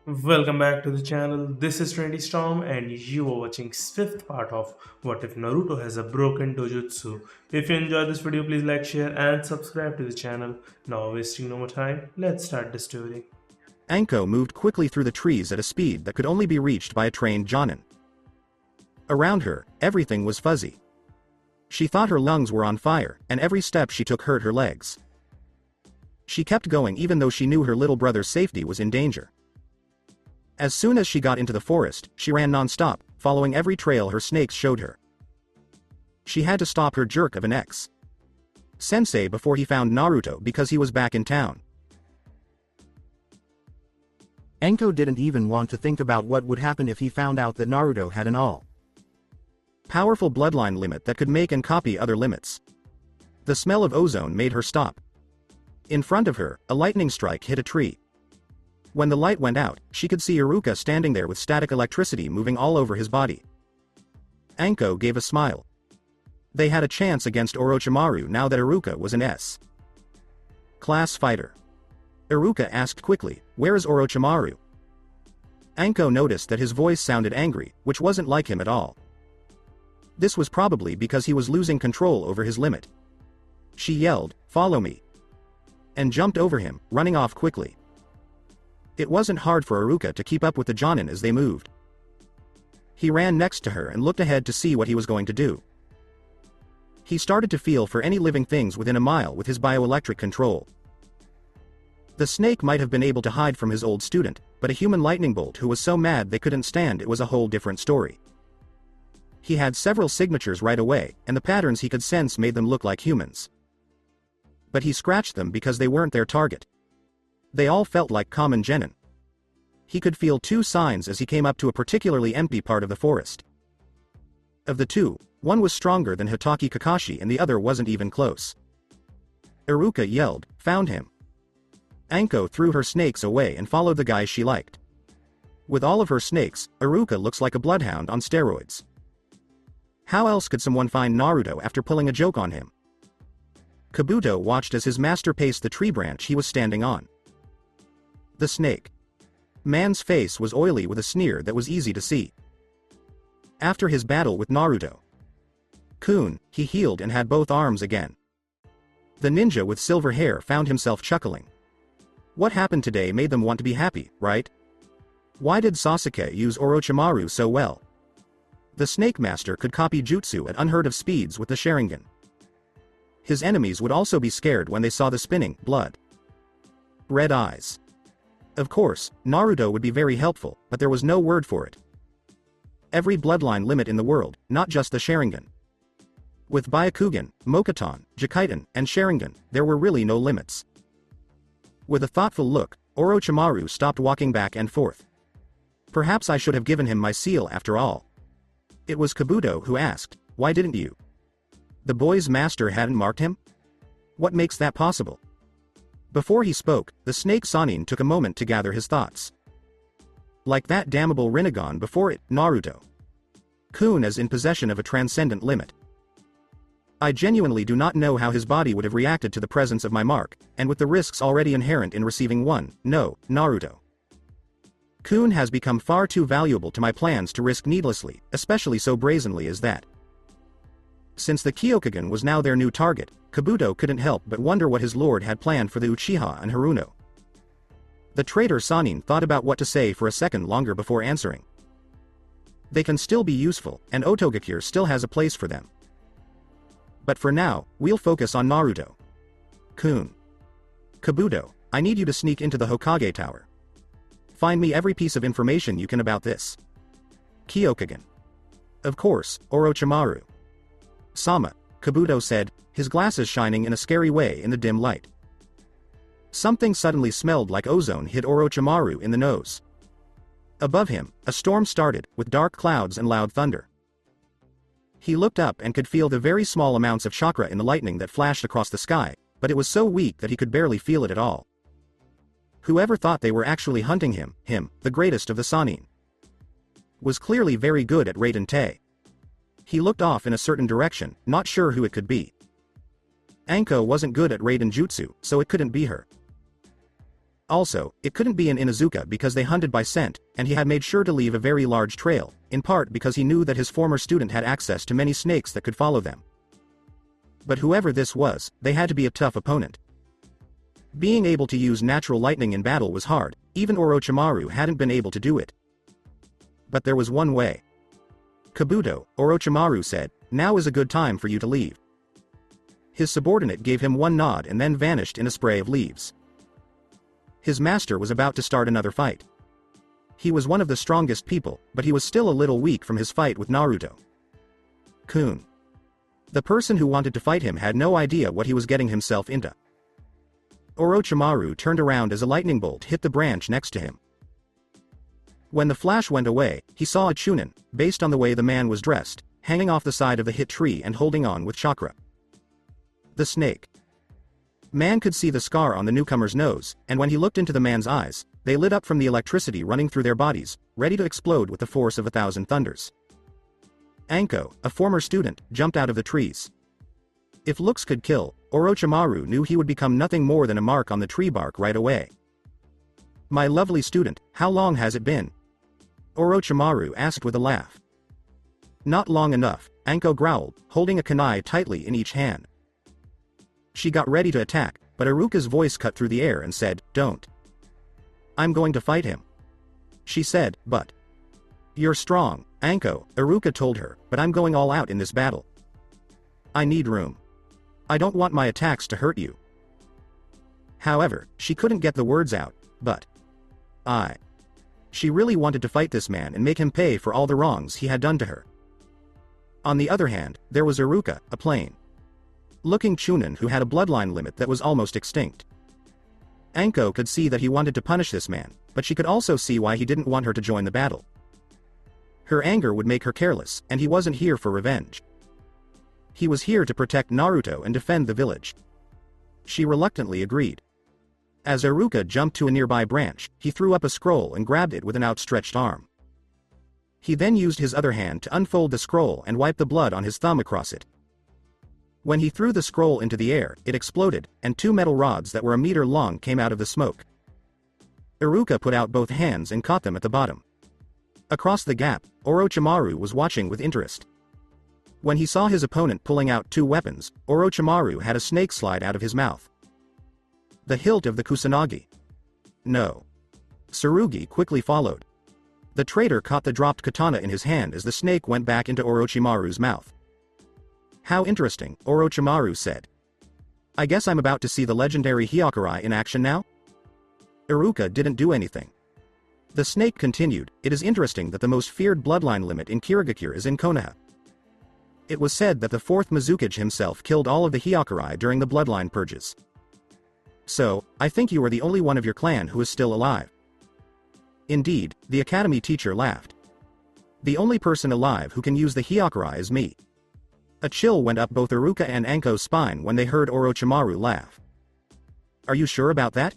Welcome back to the channel. This is Trendy Storm, and you are watching fifth part of What If Naruto Has a Broken Dojutsu. If you enjoyed this video, please like, share, and subscribe to the channel. Now, wasting no more time, let's start the story. Anko moved quickly through the trees at a speed that could only be reached by a trained Jonin. Around her, everything was fuzzy. She thought her lungs were on fire, and every step she took hurt her legs. She kept going even though she knew her little brother's safety was in danger. As soon as she got into the forest, she ran non-stop, following every trail her snakes showed her. She had to stop her jerk of an ex-sensei before he found Naruto because he was back in town. Anko didn't even want to think about what would happen if he found out that Naruto had an all-powerful bloodline limit that could make and copy other limits. The smell of ozone made her stop. In front of her, a lightning strike hit a tree. When the light went out, she could see Iruka standing there with static electricity moving all over his body. Anko gave a smile. They had a chance against Orochimaru now that Iruka was an S-class fighter. Iruka asked quickly, "Where is Orochimaru?" Anko noticed that his voice sounded angry, which wasn't like him at all. This was probably because he was losing control over his limit. She yelled, "Follow me!" and jumped over him, running off quickly. It wasn't hard for Iruka to keep up with the Jonin as they moved. He ran next to her and looked ahead to see what he was going to do. He started to feel for any living things within a mile with his bioelectric control. The snake might have been able to hide from his old student, but a human lightning bolt who was so mad they couldn't stand it was a whole different story. He had several signatures right away, and the patterns he could sense made them look like humans. But he scratched them because they weren't their target. They all felt like common genin. He could feel two signs as he came up to a particularly empty part of the forest. Of the two, one was stronger than Hitaki Kakashi and the other wasn't even close. Iruka yelled, "Found him!" Anko threw her snakes away and followed the guys she liked. With all of her snakes, Iruka looks like a bloodhound on steroids. How else could someone find Naruto after pulling a joke on him? Kabuto watched as his master paced the tree branch he was standing on. The snake man's face was oily with a sneer that was easy to see. After his battle with Naruto-kun, he healed and had both arms again. The ninja with silver hair found himself chuckling. What happened today made them want to be happy, right? Why did Sasuke use Orochimaru so well? The Snake Master could copy jutsu at unheard of speeds with the Sharingan. His enemies would also be scared when they saw the spinning, red eyes. Of course, Naruto would be very helpful, but there was no word for it. Every bloodline limit in the world, not just the Sharingan. With Byakugan, Mokuton, Jikaitan, and Sharingan, there were really no limits. With a thoughtful look, Orochimaru stopped walking back and forth. Perhaps I should have given him my seal after all. It was Kabuto who asked, "Why didn't you?" The boy's master hadn't marked him? What makes that possible? Before he spoke, the snake Sanin took a moment to gather his thoughts. Like that damnable Rin'negan before it, Naruto-kun is in possession of a transcendent limit. I genuinely do not know how his body would have reacted to the presence of my mark, and with the risks already inherent in receiving one, no, Naruto-kun has become far too valuable to my plans to risk needlessly, especially so brazenly as that. Since the Kyokugen was now their new target, Kabuto couldn't help but wonder what his lord had planned for the Uchiha and Haruno. The traitor Sanin thought about what to say for a second longer before answering. They can still be useful, and Otogakure still has a place for them. But for now, we'll focus on Naruto-kun. Kabuto, I need you to sneak into the Hokage Tower. Find me every piece of information you can about this Kyokugen. Of course, Orochimaru. Sama, Kabuto said, his glasses shining in a scary way in the dim light. Something suddenly smelled like ozone hit Orochimaru in the nose. Above him, a storm started, with dark clouds and loud thunder. He looked up and could feel the very small amounts of chakra in the lightning that flashed across the sky, but it was so weak that he could barely feel it at all. Whoever thought they were actually hunting him, the greatest of the Sanin, was clearly very good at Raiden Te. He looked off in a certain direction, not sure who it could be. Anko wasn't good at Raiden Jutsu, so it couldn't be her. Also, it couldn't be an Inuzuka because they hunted by scent, and he had made sure to leave a very large trail, in part because he knew that his former student had access to many snakes that could follow them. But whoever this was, they had to be a tough opponent. Being able to use natural lightning in battle was hard, even Orochimaru hadn't been able to do it. But there was one way. "Kabuto," Orochimaru said, "now is a good time for you to leave." His subordinate gave him one nod and then vanished in a spray of leaves. His master was about to start another fight. He was one of the strongest people, but he was still a little weak from his fight with Naruto. Kun. The person who wanted to fight him had no idea what he was getting himself into. Orochimaru turned around as a lightning bolt hit the branch next to him. When the flash went away, he saw a Chunin, based on the way the man was dressed, hanging off the side of the hit tree and holding on with chakra. The snake. Man could see the scar on the newcomer's nose, and when he looked into the man's eyes, they lit up from the electricity running through their bodies, ready to explode with the force of 1,000 thunders. Anko, a former student, jumped out of the trees. If looks could kill, Orochimaru knew he would become nothing more than a mark on the tree bark right away. "My lovely student, how long has it been?" Orochimaru asked with a laugh. "Not long enough," Anko growled, holding a kunai tightly in each hand. She got ready to attack, but Iruka's voice cut through the air and said, "Don't. I'm going to fight him." She said, "But you're strong, Anko," Iruka told her, "but I'm going all out in this battle. I need room. I don't want my attacks to hurt you." However, she couldn't get the words out, but she really wanted to fight this man and make him pay for all the wrongs he had done to her. On the other hand, there was Iruka, a plain-looking Chunin who had a bloodline limit that was almost extinct. Anko could see that he wanted to punish this man, but she could also see why he didn't want her to join the battle. Her anger would make her careless, and he wasn't here for revenge. He was here to protect Naruto and defend the village. She reluctantly agreed. As Iruka jumped to a nearby branch, he threw up a scroll and grabbed it with an outstretched arm. He then used his other hand to unfold the scroll and wipe the blood on his thumb across it. When he threw the scroll into the air, it exploded, and 2 metal rods that were a meter long came out of the smoke. Iruka put out both hands and caught them at the bottom. Across the gap, Orochimaru was watching with interest. When he saw his opponent pulling out 2 weapons, Orochimaru had a snake slide out of his mouth. The hilt of the Kusanagi. No. Tsurugi quickly followed. The traitor caught the dropped katana in his hand as the snake went back into Orochimaru's mouth. "How interesting," Orochimaru said. "I guess I'm about to see the legendary Hyakurai in action now?" Iruka didn't do anything. The snake continued, "It is interesting that the most feared bloodline limit in Kirigakure is in Konoha. It was said that the 4th Mizukage himself killed all of the Hyakurai during the bloodline purges. So, I think you are the only one of your clan who is still alive." Indeed, the academy teacher laughed. "The only person alive who can use the Hyakurai is me." A chill went up both Iruka and Anko's spine when they heard Orochimaru laugh. "Are you sure about that?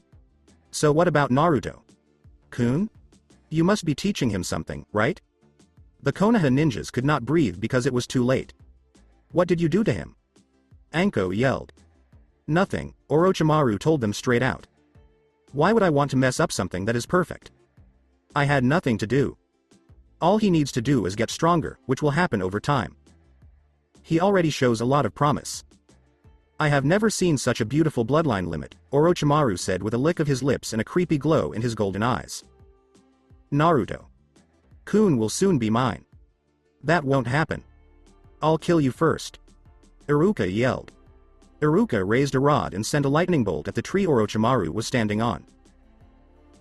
So what about Naruto? Kun? You must be teaching him something, right?" The Konoha ninjas could not breathe because it was too late. "What did you do to him?" Anko yelled. "Nothing," Orochimaru told them straight out. "Why would I want to mess up something that is perfect? I had nothing to do. All he needs to do is get stronger, which will happen over time. He already shows a lot of promise." "I have never seen such a beautiful bloodline limit," Orochimaru said with a lick of his lips and a creepy glow in his golden eyes. "Naruto. Kun will soon be mine." "That won't happen. I'll kill you first," Iruka yelled. Iruka raised a rod and sent a lightning bolt at the tree Orochimaru was standing on.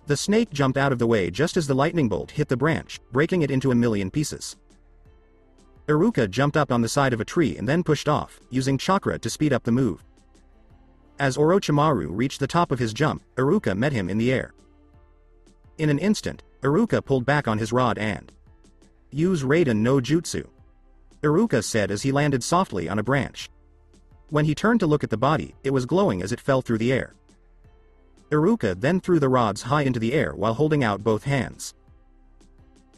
The snake jumped out of the way just as the lightning bolt hit the branch, breaking it into a million pieces. Iruka jumped up on the side of a tree and then pushed off, using chakra to speed up the move. As Orochimaru reached the top of his jump, Iruka met him in the air. In an instant, Iruka pulled back on his rod and "Use Raiden no Jutsu," Iruka said as he landed softly on a branch. When he turned to look at the body, it was glowing as it fell through the air. Iruka then threw the rods high into the air while holding out both hands.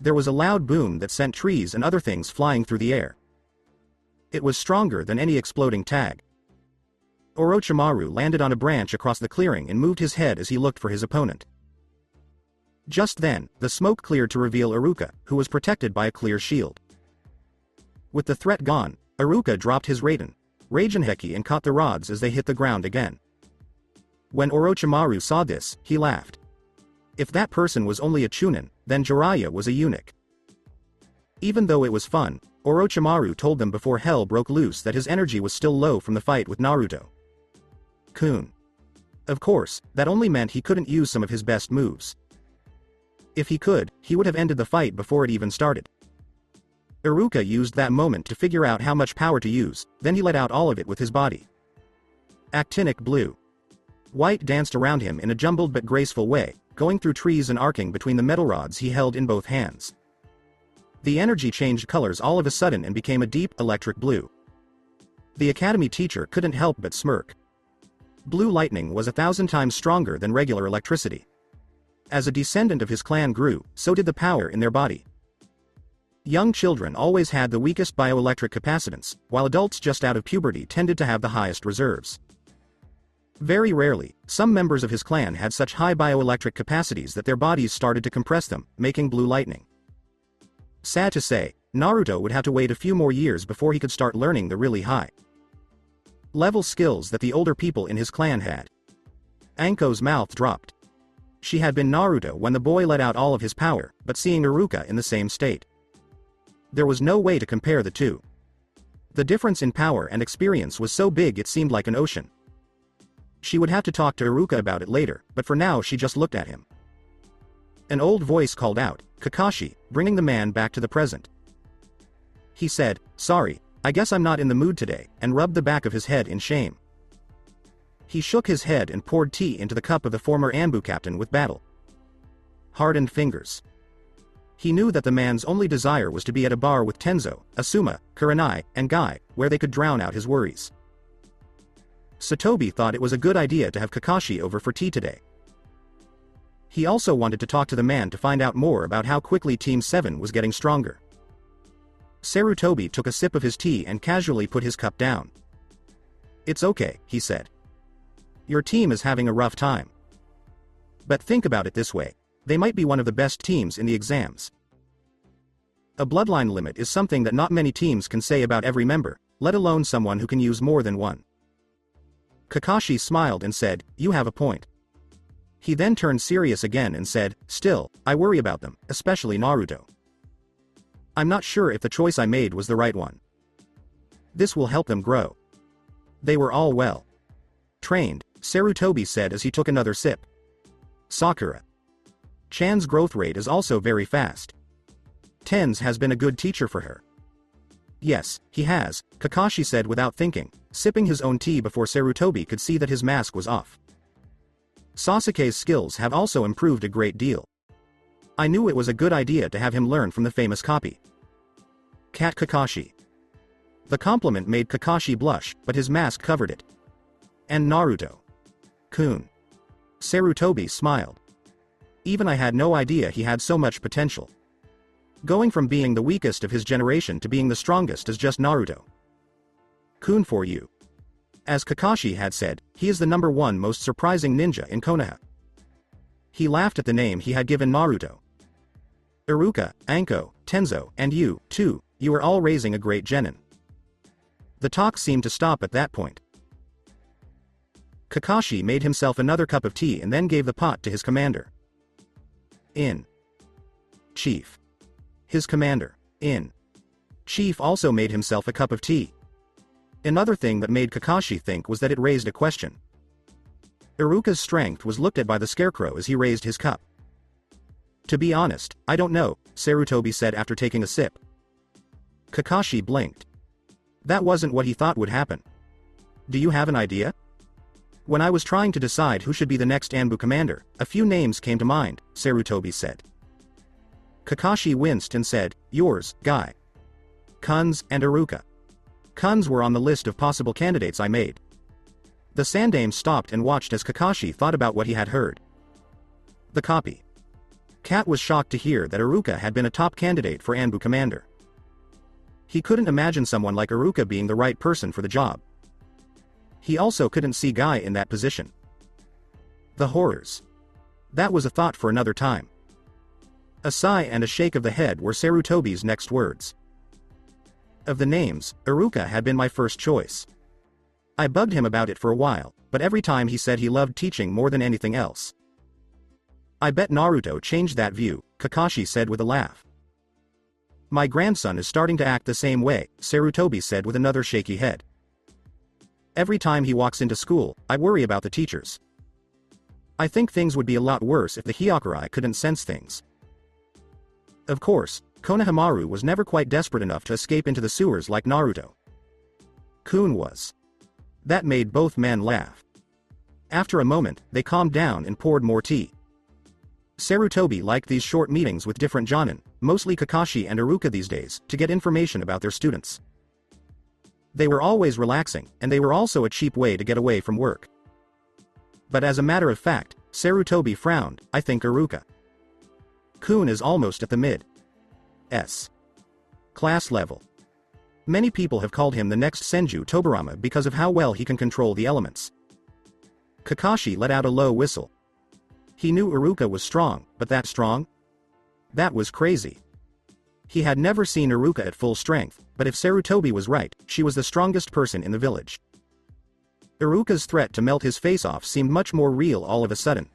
There was a loud boom that sent trees and other things flying through the air. It was stronger than any exploding tag. Orochimaru landed on a branch across the clearing and moved his head as he looked for his opponent. Just then, the smoke cleared to reveal Iruka, who was protected by a clear shield. With the threat gone, Iruka dropped his Raigenheki and caught the rods as they hit the ground again. When Orochimaru saw this, he laughed. If that person was only a Chunin, then Jiraiya was a eunuch. Even though it was fun, Orochimaru told them before hell broke loose that his energy was still low from the fight with Naruto. Kun. Of course, that only meant he couldn't use some of his best moves. If he could, he would have ended the fight before it even started. Iruka used that moment to figure out how much power to use, then he let out all of it with his body. Actinic blue. White danced around him in a jumbled but graceful way, going through trees and arcing between the metal rods he held in both hands. The energy changed colors all of a sudden and became a deep, electric blue. The academy teacher couldn't help but smirk. Blue lightning was 1,000 times stronger than regular electricity. As a descendant of his clan grew, so did the power in their body. Young children always had the weakest bioelectric capacitance, while adults just out of puberty tended to have the highest reserves. Very rarely, some members of his clan had such high bioelectric capacities that their bodies started to compress them, making blue lightning. Sad to say, Naruto would have to wait a few more years before he could start learning the really high level skills that the older people in his clan had. Anko's mouth dropped. She had been Naruto when the boy let out all of his power, but seeing Iruka in the same state, there was no way to compare the two. The difference in power and experience was so big it seemed like an ocean. She would have to talk to Iruka about it later, but for now she just looked at him. An old voice called out, "Kakashi," bringing the man back to the present. He said, "Sorry, I guess I'm not in the mood today," and rubbed the back of his head in shame. He shook his head and poured tea into the cup of the former Anbu captain with hardened fingers. He knew that the man's only desire was to be at a bar with Tenzo, Asuma, Kurenai, and Guy, where they could drown out his worries. Satobi thought it was a good idea to have Kakashi over for tea today. He also wanted to talk to the man to find out more about how quickly Team 7 was getting stronger. Sarutobi took a sip of his tea and casually put his cup down. "It's okay," he said. "Your team is having a rough time. But think about it this way, they might be one of the best teams in the exams. A bloodline limit is something that not many teams can say about every member, let alone someone who can use more than one." Kakashi smiled and said, "You have a point." He then turned serious again and said, "Still, I worry about them, especially Naruto. I'm not sure if the choice I made was the right one. This will help them grow. They were all well trained," Sarutobi said as he took another sip. "Sakura Chan's growth rate is also very fast. Tens has been a good teacher for her." "Yes, he has," Kakashi said without thinking, sipping his own tea before Sarutobi could see that his mask was off. "Sasuke's skills have also improved a great deal. I knew it was a good idea to have him learn from the famous copy. Cat Kakashi." The compliment made Kakashi blush, but his mask covered it. "And Naruto-kun." Sarutobi smiled. "Even I had no idea he had so much potential. Going from being the weakest of his generation to being the strongest is just Naruto-kun for you." As Kakashi had said, he is the #1 most surprising ninja in Konoha. He laughed at the name he had given Naruto. "Iruka, Anko, Tenzo, and you, too, you are all raising a great genin." The talk seemed to stop at that point. Kakashi made himself another cup of tea and then gave the pot to his commander in chief. His commander in chief also made himself a cup of tea. Another thing that made Kakashi think was that it raised a question. Iruka's strength was looked at by the scarecrow as he raised his cup. "To be honest, I don't know," Sarutobi said after taking a sip. Kakashi blinked. That wasn't what he thought would happen. "Do you have an idea?" "When I was trying to decide who should be the next Anbu commander, a few names came to mind," Sarutobi said. Kakashi winced and said, "Yours, Guy, Kun's, and Iruka." Kun's were on the list of possible candidates I made. The Sandame stopped and watched as Kakashi thought about what he had heard. The copy. Cat was shocked to hear that Iruka had been a top candidate for Anbu commander. He couldn't imagine someone like Iruka being the right person for the job. He also couldn't see Guy in that position. The horrors. That was a thought for another time. A sigh and a shake of the head were Sarutobi's next words. Of the names, Iruka had been my first choice. I bugged him about it for a while, but every time he said he loved teaching more than anything else. I bet Naruto changed that view, Kakashi said with a laugh. My grandson is starting to act the same way, Sarutobi said with another shaky head. Every time he walks into school, I worry about the teachers. I think things would be a lot worse if the Hyakurai couldn't sense things. Of course, Konohamaru was never quite desperate enough to escape into the sewers like Naruto. Kun was. That made both men laugh. After a moment, they calmed down and poured more tea. Sarutobi liked these short meetings with different jonin, mostly Kakashi and Iruka these days, to get information about their students. They were always relaxing, and they were also a cheap way to get away from work. But as a matter of fact, Sarutobi frowned. I think Iruka Kun is almost at the mid-S class level. Many people have called him the next Senju Tobirama because of how well he can control the elements. Kakashi let out a low whistle. He knew Iruka was strong, but that strong? That was crazy. He had never seen Iruka at full strength, but if Sarutobi was right, she was the strongest person in the village. Iruka's threat to melt his face off seemed much more real all of a sudden.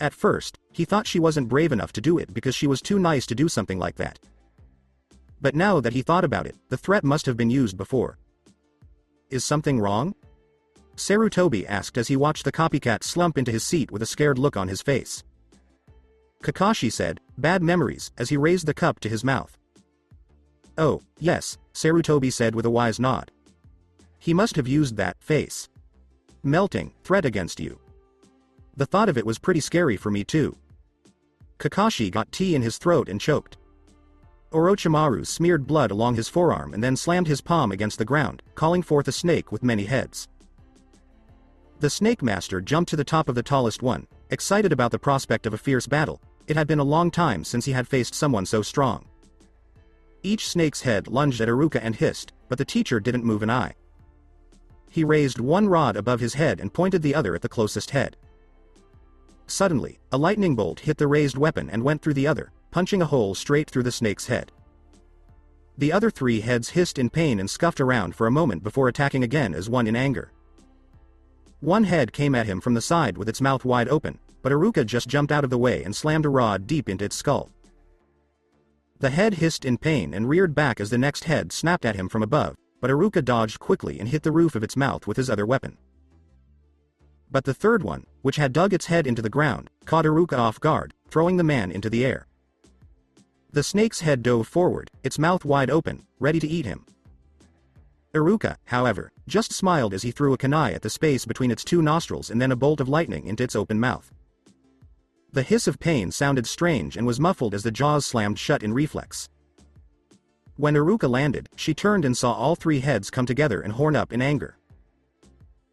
At first, he thought she wasn't brave enough to do it because she was too nice to do something like that. But now that he thought about it, the threat must have been used before. Is something wrong? Sarutobi asked as he watched the copycat slump into his seat with a scared look on his face. Kakashi said, bad memories, as he raised the cup to his mouth. Oh, yes, Sarutobi said with a wise nod. He must have used that face melting threat against you. The thought of it was pretty scary for me too. Kakashi got tea in his throat and choked. Orochimaru smeared blood along his forearm and then slammed his palm against the ground, calling forth a snake with many heads. The Snake Master jumped to the top of the tallest one, excited about the prospect of a fierce battle. It had been a long time since he had faced someone so strong. Each snake's head lunged at Iruka and hissed, but the teacher didn't move an eye. He raised one rod above his head and pointed the other at the closest head. Suddenly, a lightning bolt hit the raised weapon and went through the other, punching a hole straight through the snake's head. The other three heads hissed in pain and scuffed around for a moment before attacking again as one in anger. One head came at him from the side with its mouth wide open, but Iruka just jumped out of the way and slammed a rod deep into its skull. The head hissed in pain and reared back as the next head snapped at him from above, but Iruka dodged quickly and hit the roof of its mouth with his other weapon. But the third one, which had dug its head into the ground, caught Iruka off guard, throwing the man into the air. The snake's head dove forward, its mouth wide open, ready to eat him. Iruka, however, just smiled as he threw a kunai at the space between its two nostrils and then a bolt of lightning into its open mouth. The hiss of pain sounded strange and was muffled as the jaws slammed shut in reflex. When Iruka landed, she turned and saw all three heads come together and horn up in anger.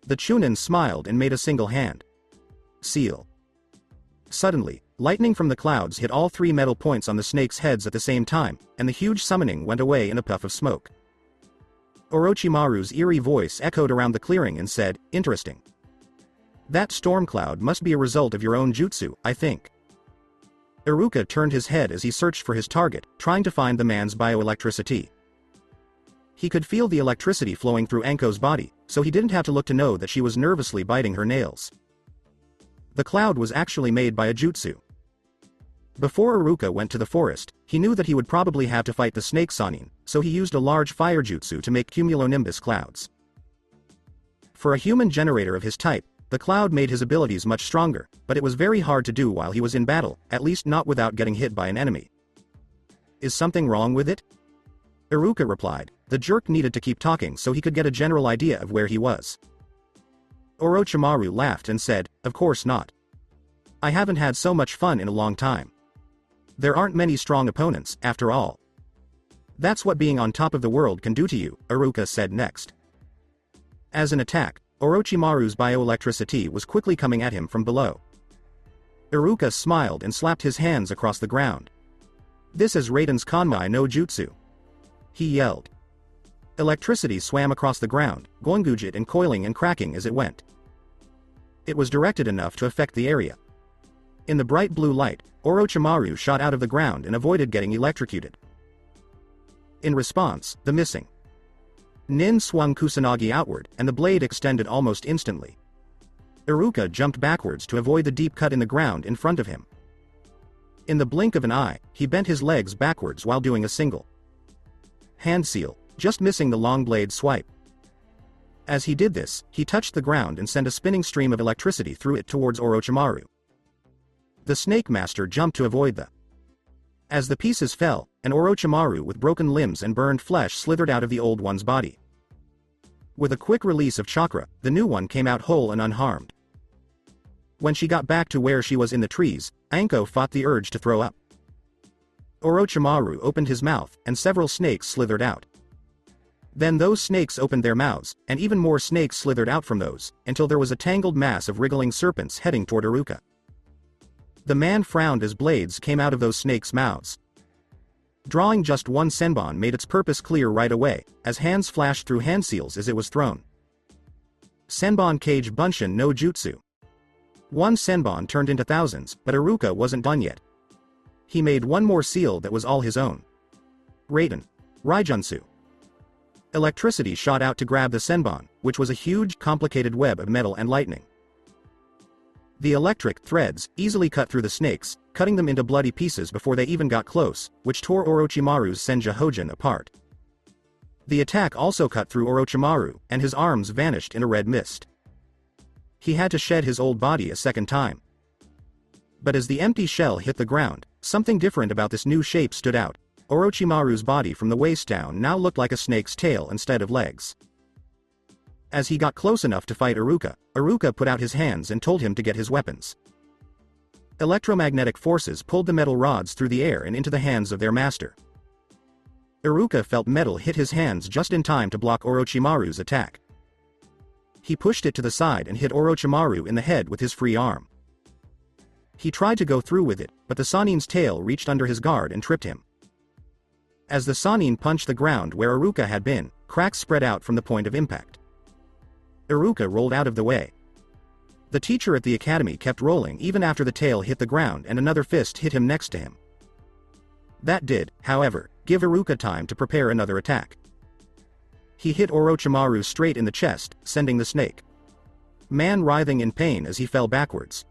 The Chunin smiled and made a single hand seal. Suddenly, lightning from the clouds hit all three metal points on the snake's heads at the same time, and the huge summoning went away in a puff of smoke. Orochimaru's eerie voice echoed around the clearing and said, interesting. That storm cloud must be a result of your own jutsu, I think. Iruka turned his head as he searched for his target, trying to find the man's bioelectricity. He could feel the electricity flowing through Anko's body, so he didn't have to look to know that she was nervously biting her nails. The cloud was actually made by a jutsu. Before Iruka went to the forest, he knew that he would probably have to fight the snake Sannin, so he used a large fire jutsu to make cumulonimbus clouds. For a human generator of his type, the cloud made his abilities much stronger, but it was very hard to do while he was in battle, at least not without getting hit by an enemy. Is something wrong with it? Iruka replied. The jerk needed to keep talking so he could get a general idea of where he was. Orochimaru laughed and said, of course not. I haven't had so much fun in a long time. There aren't many strong opponents, after all. That's what being on top of the world can do to you, Iruka said next. As an attack, Orochimaru's bioelectricity was quickly coming at him from below. Iruka smiled and slapped his hands across the ground. This is Raiden's Kanmai no Jutsu. He yelled. Electricity swam across the ground, going and coiling and cracking as it went. It was directed enough to affect the area. In the bright blue light, Orochimaru shot out of the ground and avoided getting electrocuted. In response, the missing Nin swung Kusanagi outward, and the blade extended almost instantly. Iruka jumped backwards to avoid the deep cut in the ground in front of him. In the blink of an eye, he bent his legs backwards while doing a single hand seal, just missing the long blade swipe. As he did this, he touched the ground and sent a spinning stream of electricity through it towards Orochimaru. The Snake Master jumped to avoid the As the pieces fell, an Orochimaru with broken limbs and burned flesh slithered out of the old one's body. With a quick release of chakra, the new one came out whole and unharmed. When she got back to where she was in the trees, Anko fought the urge to throw up. Orochimaru opened his mouth, and several snakes slithered out. Then those snakes opened their mouths, and even more snakes slithered out from those, until there was a tangled mass of wriggling serpents heading toward Iruka. The man frowned as blades came out of those snakes' mouths. Drawing just one senbon made its purpose clear right away, as hands flashed through hand seals as it was thrown. Senbon Cage Bunshin no Jutsu. One senbon turned into thousands, but Iruka wasn't done yet. He made one more seal that was all his own. Raiden. Raijunsu. Electricity shot out to grab the senbon, which was a huge, complicated web of metal and lightning. The electric threads easily cut through the snakes, cutting them into bloody pieces before they even got close, which tore Orochimaru's Senja Hojin apart. The attack also cut through Orochimaru, and his arms vanished in a red mist. He had to shed his old body a second time. But as the empty shell hit the ground, something different about this new shape stood out. Orochimaru's body from the waist down now looked like a snake's tail instead of legs. As he got close enough to fight Iruka, Iruka put out his hands and told him to get his weapons. Electromagnetic forces pulled the metal rods through the air and into the hands of their master. Iruka felt metal hit his hands just in time to block Orochimaru's attack. He pushed it to the side and hit Orochimaru in the head with his free arm. He tried to go through with it, but the Sanin's tail reached under his guard and tripped him. As the Sanin punched the ground where Iruka had been, cracks spread out from the point of impact. Iruka rolled out of the way. The teacher at the academy kept rolling even after the tail hit the ground and another fist hit him next to him. That did, however, give Iruka time to prepare another attack. He hit Orochimaru straight in the chest, sending the snake man writhing in pain as he fell backwards.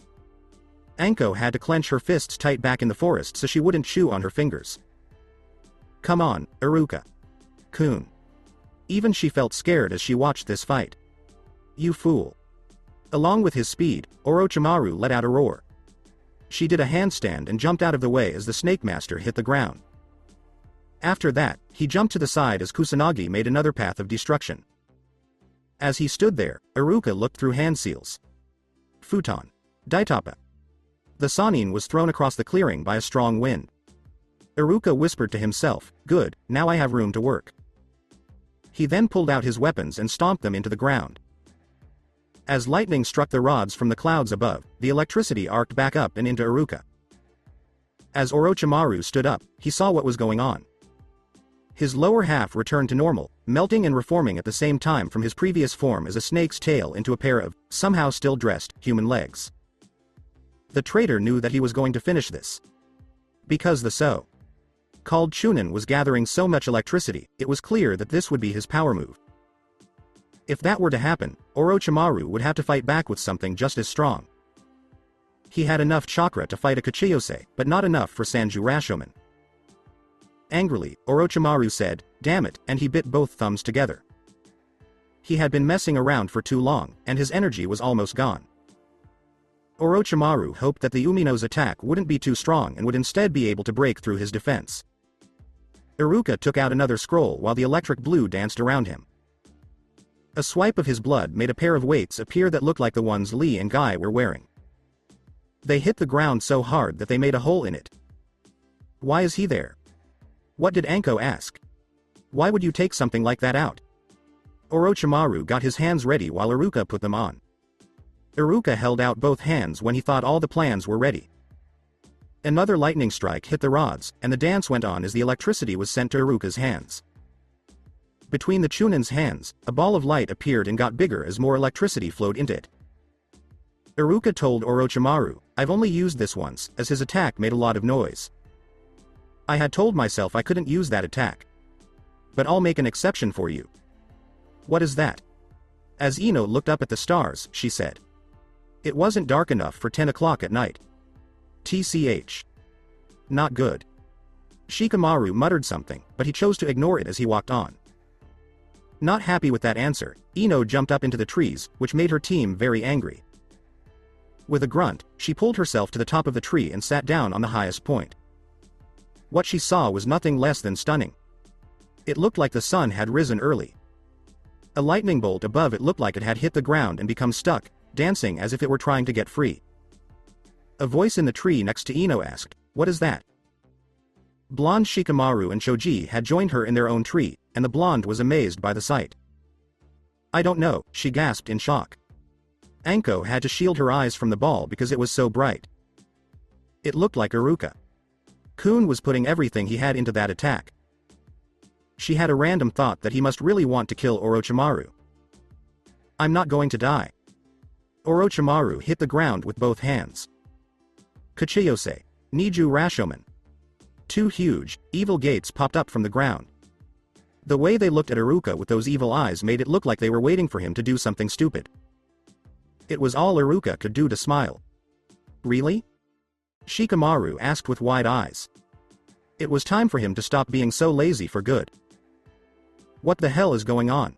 Anko had to clench her fists tight back in the forest so she wouldn't chew on her fingers. Come on, Iruka. Kun. Even she felt scared as she watched this fight. You fool. Along with his speed, Orochimaru let out a roar. She did a handstand and jumped out of the way as the Snake Master hit the ground. After that, he jumped to the side as Kusanagi made another path of destruction. As he stood there, Iruka looked through hand seals. Futon. Daitapa. The Sanin was thrown across the clearing by a strong wind. Iruka whispered to himself, "Good, now I have room to work." He then pulled out his weapons and stomped them into the ground. As lightning struck the rods from the clouds above, the electricity arced back up and into Iruka. As Orochimaru stood up, he saw what was going on. His lower half returned to normal, melting and reforming at the same time from his previous form as a snake's tail into a pair of, somehow still dressed, human legs. The traitor knew that he was going to finish this. Because the so-called Chunin was gathering so much electricity, it was clear that this would be his power move. If that were to happen, Orochimaru would have to fight back with something just as strong. He had enough chakra to fight a Kuchiyose, but not enough for Sanju Rashomon. Angrily, Orochimaru said, "Damn it," and he bit both thumbs together. He had been messing around for too long, and his energy was almost gone. Orochimaru hoped that the Umino's attack wouldn't be too strong and would instead be able to break through his defense. Iruka took out another scroll while the electric blue danced around him. A swipe of his blood made a pair of weights appear that looked like the ones Lee and Guy were wearing. They hit the ground so hard that they made a hole in it. Why is he there? What did Anko ask? Why would you take something like that out? Orochimaru got his hands ready while Iruka put them on. Iruka held out both hands when he thought all the plans were ready. Another lightning strike hit the rods, and the dance went on as the electricity was sent to Iruka's hands. Between the Chunin's hands, a ball of light appeared and got bigger as more electricity flowed into it. Iruka told Orochimaru, "I've only used this once," as his attack made a lot of noise. "I had told myself I couldn't use that attack. But I'll make an exception for you." "What is that?" As Ino looked up at the stars, she said. It wasn't dark enough for 10 o'clock at night. TCH. Not good. Shikamaru muttered something, but he chose to ignore it as he walked on. Not happy with that answer, Ino jumped up into the trees, which made her team very angry. With a grunt, she pulled herself to the top of the tree and sat down on the highest point. What she saw was nothing less than stunning. It looked like the sun had risen early. A lightning bolt above it looked like it had hit the ground and become stuck, dancing as if it were trying to get free. A voice in the tree next to Ino asked, "What is that?" Blonde Shikamaru and Choji had joined her in their own tree, and the blonde was amazed by the sight. "I don't know," she gasped in shock. Anko had to shield her eyes from the ball because it was so bright. It looked like Iruka. Kun was putting everything he had into that attack. She had a random thought that he must really want to kill Orochimaru. "I'm not going to die." Orochimaru hit the ground with both hands. Kachiyose. Niju Rashomon. Two huge, evil gates popped up from the ground. The way they looked at Iruka with those evil eyes made it look like they were waiting for him to do something stupid. It was all Iruka could do to smile. "Really?" Shikamaru asked with wide eyes. It was time for him to stop being so lazy for good. "What the hell is going on?"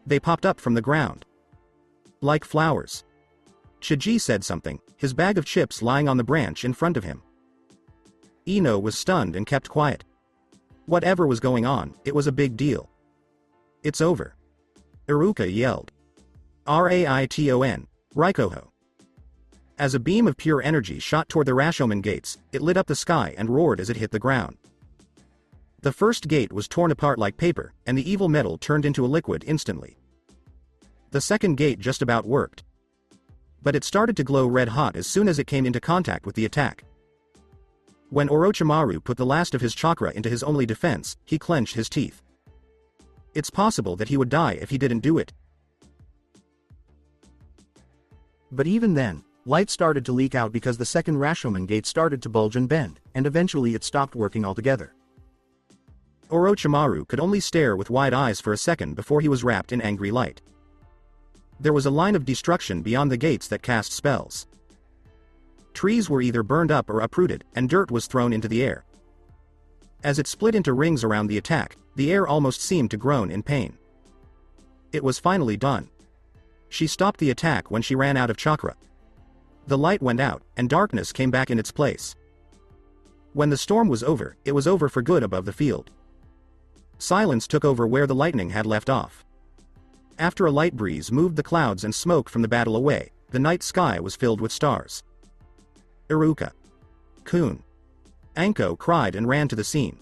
They popped up from the ground. Like flowers. Chiji said something, his bag of chips lying on the branch in front of him. Ino was stunned and kept quiet. Whatever was going on, it was a big deal. "It's over." Iruka yelled. Raiton, Raikoho. As a beam of pure energy shot toward the Rashomon gates, it lit up the sky and roared as it hit the ground. The first gate was torn apart like paper, and the evil metal turned into a liquid instantly. The second gate just about worked. But it started to glow red hot as soon as it came into contact with the attack. When Orochimaru put the last of his chakra into his only defense, he clenched his teeth. It's possible that he would die if he didn't do it. But even then, light started to leak out because the second Rashomon gate started to bulge and bend, and eventually it stopped working altogether. Orochimaru could only stare with wide eyes for a second before he was wrapped in angry light. There was a line of destruction beyond the gates that cast spells. Trees were either burned up or uprooted, and dirt was thrown into the air. As it split into rings around the attack, the air almost seemed to groan in pain. It was finally done. She stopped the attack when she ran out of chakra. The light went out, and darkness came back in its place. When the storm was over, it was over for good above the field. Silence took over where the lightning had left off. After a light breeze moved the clouds and smoke from the battle away, the night sky was filled with stars. Iruka. Kun. Anko cried and ran to the scene.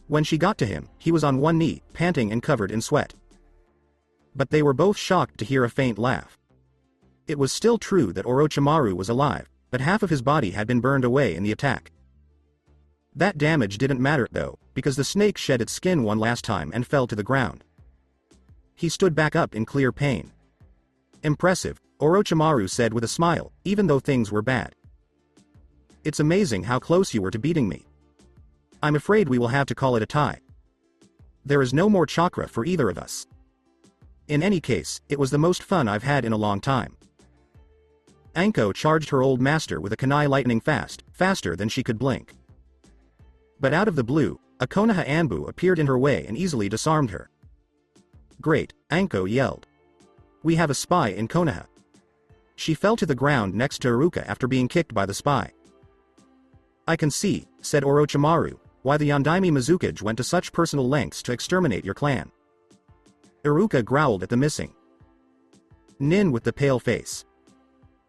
When she got to him, he was on one knee, panting and covered in sweat. But they were both shocked to hear a faint laugh. It was still true that Orochimaru was alive, but half of his body had been burned away in the attack. That damage didn't matter though, because the snake shed its skin one last time and fell to the ground. He stood back up in clear pain. "Impressive," Orochimaru said with a smile, even though things were bad. "It's amazing how close you were to beating me. I'm afraid we will have to call it a tie. There is no more chakra for either of us. In any case, it was the most fun I've had in a long time." Anko charged her old master with a kunai lightning fast, faster than she could blink. But out of the blue, a Konoha Anbu appeared in her way and easily disarmed her. "Great," Anko yelled. "We have a spy in Konoha." She fell to the ground next to Iruka after being kicked by the spy. "I can see," said Orochimaru, "why the Yondaime Mizukage went to such personal lengths to exterminate your clan." Iruka growled at the missing Nin with the pale face.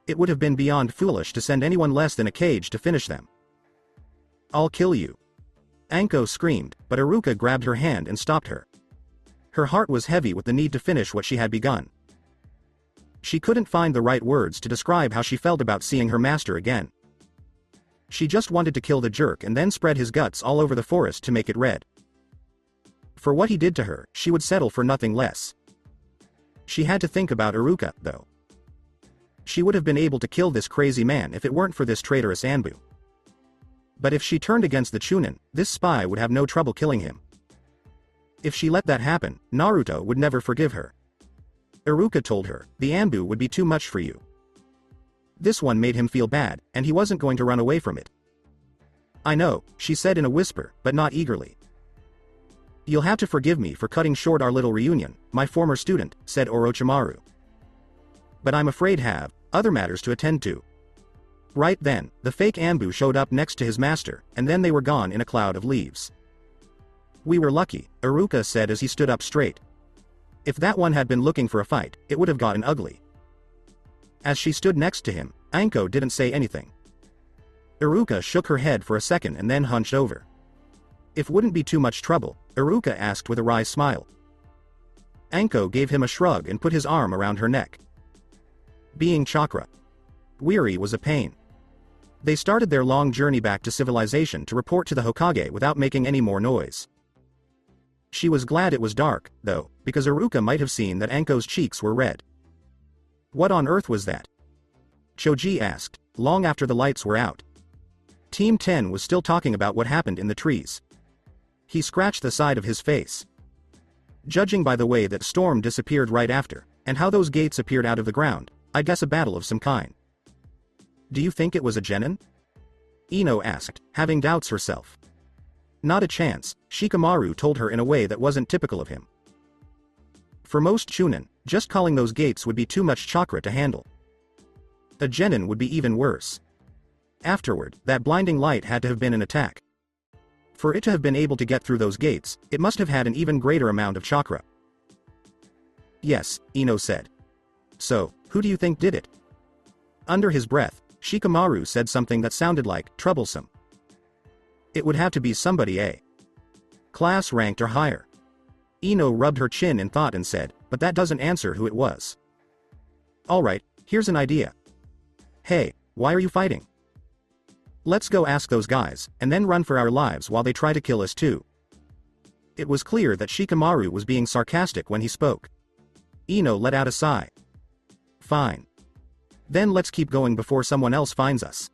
It would have been beyond foolish to send anyone less than a cage to finish them. "I'll kill you." Anko screamed, but Iruka grabbed her hand and stopped her. Her heart was heavy with the need to finish what she had begun. She couldn't find the right words to describe how she felt about seeing her master again. She just wanted to kill the jerk and then spread his guts all over the forest to make it red. For what he did to her, she would settle for nothing less. She had to think about Iruka, though. She would have been able to kill this crazy man if it weren't for this traitorous Anbu. But if she turned against the Chunin, this spy would have no trouble killing him. If she let that happen, Naruto would never forgive her. Iruka told her, the Anbu would be too much for you. This one made him feel bad, and he wasn't going to run away from it. I know, she said in a whisper, but not eagerly. You'll have to forgive me for cutting short our little reunion, my former student, said Orochimaru. But I'm afraid have other matters to attend to. Right then, the fake Anbu showed up next to his master, and then they were gone in a cloud of leaves. We were lucky, Iruka said as he stood up straight. If that one had been looking for a fight, it would have gotten ugly. As she stood next to him, Anko didn't say anything. Iruka shook her head for a second and then hunched over. If wouldn't be too much trouble, Iruka asked with a wry smile. Anko gave him a shrug and put his arm around her neck. Being chakra weary was a pain. They started their long journey back to civilization to report to the Hokage without making any more noise. She was glad it was dark, though, because Iruka might have seen that Anko's cheeks were red. What on earth was that? Choji asked, long after the lights were out. Team 10 was still talking about what happened in the trees. He scratched the side of his face. Judging by the way that Storm disappeared right after, and how those gates appeared out of the ground, I guess a battle of some kind. Do you think it was a genin? Ino asked, having doubts herself. Not a chance, Shikamaru told her in a way that wasn't typical of him. For most Chunin, just calling those gates would be too much chakra to handle. A genin would be even worse. Afterward, that blinding light had to have been an attack. For it to have been able to get through those gates, it must have had an even greater amount of chakra. Yes, Ino said. So, who do you think did it? Under his breath, Shikamaru said something that sounded like, troublesome. It would have to be somebody A class ranked or higher. Ino rubbed her chin in thought and said, but that doesn't answer who it was. Alright, here's an idea. Hey, why are you fighting? Let's go ask those guys, and then run for our lives while they try to kill us too. It was clear that Shikamaru was being sarcastic when he spoke. Ino let out a sigh. Fine. Then let's keep going before someone else finds us.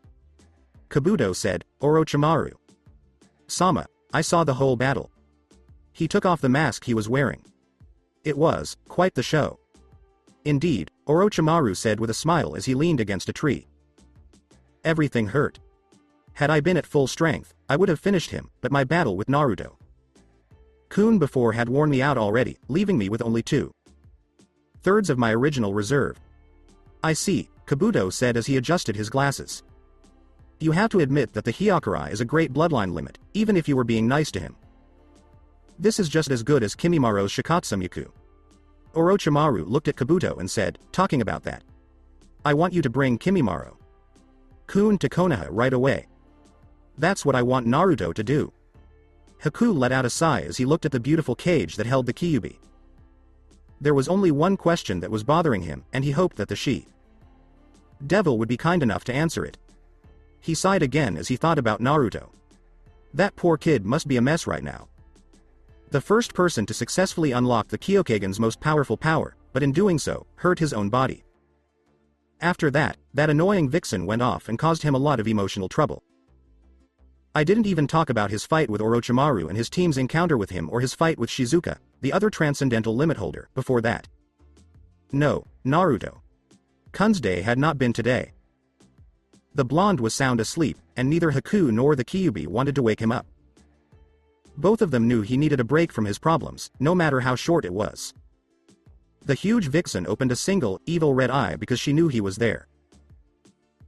Kabuto said, Orochimaru. Sama, I saw the whole battle. He took off the mask he was wearing. It was quite the show. Indeed, Orochimaru said with a smile as he leaned against a tree. Everything hurt. Had I been at full strength, I would have finished him, but my battle with Naruto Kun before had worn me out already, leaving me with only 2/3 of my original reserve. I see, Kabuto said as he adjusted his glasses. You have to admit that the Hyakurai is a great bloodline limit, even if you were being nice to him. This is just as good as Kimimaro's Shikatsumiku. Orochimaru looked at Kabuto and said, talking about that. I want you to bring Kimimaro Kun to Konoha right away. That's what I want Naruto to do. Haku let out a sigh as he looked at the beautiful cage that held the Kyuubi. There was only one question that was bothering him, and he hoped that the she-devil would be kind enough to answer it. He sighed again as he thought about Naruto. That poor kid must be a mess right now. The first person to successfully unlock the Kyokagen's most powerful power, but in doing so, hurt his own body. After that, that annoying vixen went off and caused him a lot of emotional trouble. I didn't even talk about his fight with Orochimaru and his team's encounter with him or his fight with Shizuka, the other transcendental limit holder, before that. No, Naruto Kun's day had not been today. The blonde was sound asleep, and neither Haku nor the Kyuubi wanted to wake him up. Both of them knew he needed a break from his problems, no matter how short it was. The huge vixen opened a single, evil red eye because she knew he was there.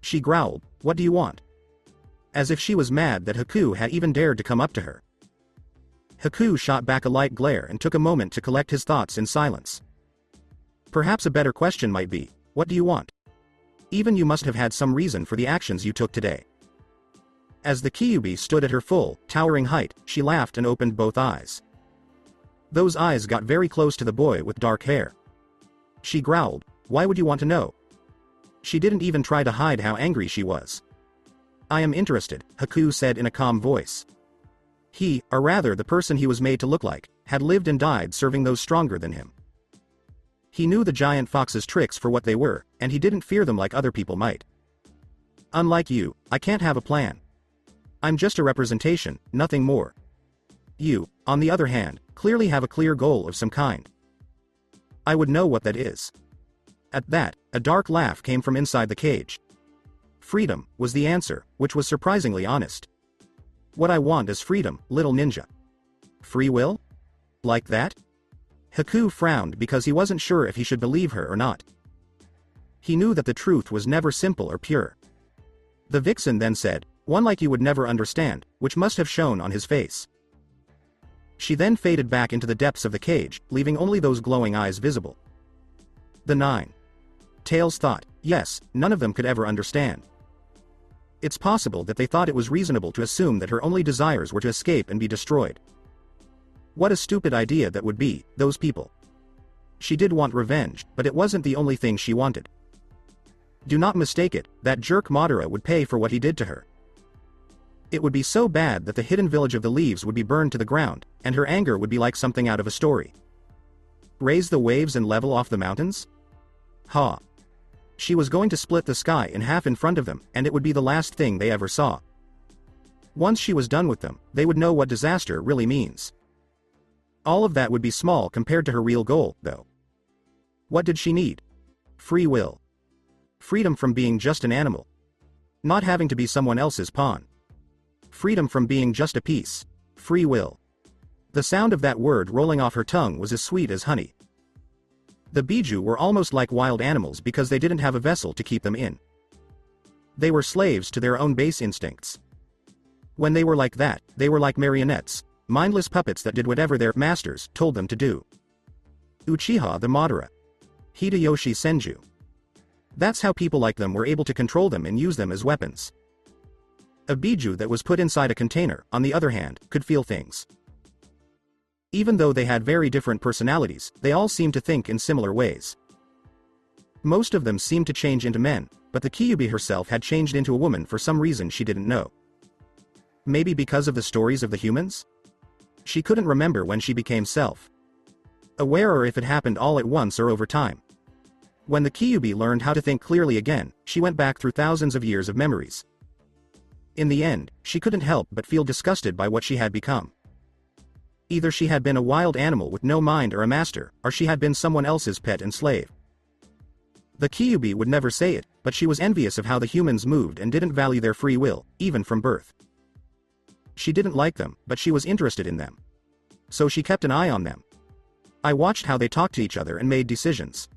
She growled, "What do you want?" As if she was mad that Haku had even dared to come up to her. Haku shot back a light glare and took a moment to collect his thoughts in silence. Perhaps a better question might be, what do you want? Even you must have had some reason for the actions you took today. As the Kyuubi stood at her full, towering height, she laughed and opened both eyes. Those eyes got very close to the boy with dark hair. She growled, "Why would you want to know?" She didn't even try to hide how angry she was. "I am interested," Haku said in a calm voice. He, or rather the person he was made to look like, had lived and died serving those stronger than him. He knew the giant fox's tricks for what they were, and he didn't fear them like other people might. Unlike you, I can't have a plan. I'm just a representation, nothing more. You, on the other hand, clearly have a clear goal of some kind. I would know what that is. At that, a dark laugh came from inside the cage. Freedom, was the answer, which was surprisingly honest. What I want is freedom, little ninja. Free will? Like that? Haku frowned because he wasn't sure if he should believe her or not. He knew that the truth was never simple or pure. The vixen then said, one like you would never understand, which must have shown on his face. She then faded back into the depths of the cage, leaving only those glowing eyes visible. The 9. Tails thought, yes, none of them could ever understand. It's possible that they thought it was reasonable to assume that her only desires were to escape and be destroyed. What a stupid idea that would be, those people. She did want revenge, but it wasn't the only thing she wanted. Do not mistake it, that jerk Madara would pay for what he did to her. It would be so bad that the hidden village of the leaves would be burned to the ground, and her anger would be like something out of a story. Raise the waves and level off the mountains? Ha! She was going to split the sky in half in front of them, and it would be the last thing they ever saw. Once she was done with them, they would know what disaster really means. All of that would be small compared to her real goal, though. What did she need? Free will. Freedom from being just an animal. Not having to be someone else's pawn. Freedom from being just a piece. Free will. The sound of that word rolling off her tongue was as sweet as honey. The Biju were almost like wild animals because they didn't have a vessel to keep them in. They were slaves to their own base instincts. When they were like that, they were like marionettes, mindless puppets that did whatever their masters told them to do. Uchiha the Madara. Hideyoshi Senju. That's how people like them were able to control them and use them as weapons. A Biju that was put inside a container, on the other hand, could feel things. Even though they had very different personalities, they all seemed to think in similar ways. Most of them seemed to change into men, but the Kyuubi herself had changed into a woman for some reason she didn't know. Maybe because of the stories of the humans? She couldn't remember when she became self-aware or if it happened all at once or over time. When the Kyuubi learned how to think clearly again, she went back through thousands of years of memories. In the end, she couldn't help but feel disgusted by what she had become. Either she had been a wild animal with no mind or a master, or she had been someone else's pet and slave. The Kyuubi would never say it, but she was envious of how the humans moved and didn't value their free will, even from birth. She didn't like them, but she was interested in them. So she kept an eye on them. I watched how they talked to each other and made decisions.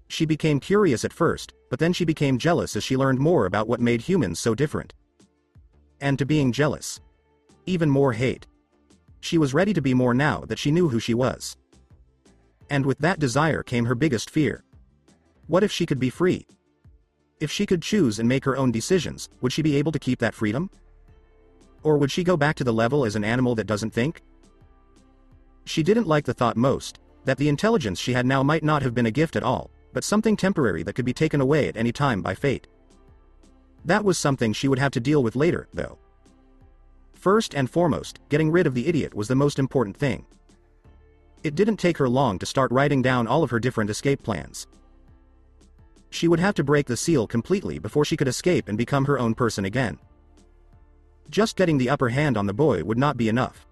She became curious at first, but then she became jealous as she learned more about what made humans so different. And to being jealous. Even more hate. She was ready to be more now that she knew who she was. And with that desire came her biggest fear. What if she could be free? If she could choose and make her own decisions, would she be able to keep that freedom? Or would she go back to the level as an animal that doesn't think? She didn't like the thought most, that the intelligence she had now might not have been a gift at all, but something temporary that could be taken away at any time by fate. That was something she would have to deal with later, though. First and foremost, getting rid of the idiot was the most important thing. It didn't take her long to start writing down all of her different escape plans. She would have to break the seal completely before she could escape and become her own person again. Just getting the upper hand on the boy would not be enough.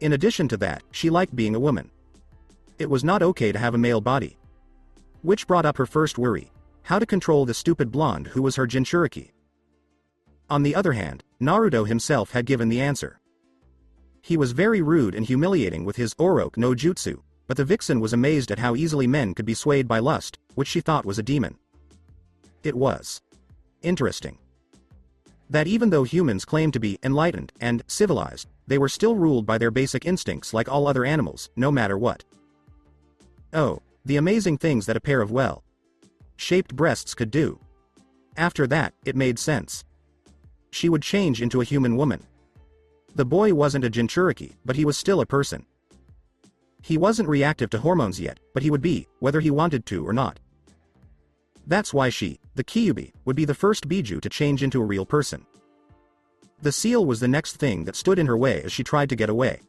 In addition to that, she liked being a woman. It was not okay to have a male body. Which brought up her first worry: how to control the stupid blonde who was her Jinchuriki. On the other hand, Naruto himself had given the answer. He was very rude and humiliating with his Oroku no Jutsu, but the vixen was amazed at how easily men could be swayed by lust, which she thought was a demon. It was interesting that even though humans claimed to be enlightened and civilized, they were still ruled by their basic instincts like all other animals, no matter what. Oh, the amazing things that a pair of well-shaped breasts could do. After that, it made sense. She would change into a human woman. The boy wasn't a Jinchuriki, but he was still a person. He wasn't reactive to hormones yet, but he would be, whether he wanted to or not. That's why she, the Kyuubi, would be the first Biju to change into a real person. The seal was the next thing that stood in her way as she tried to get away.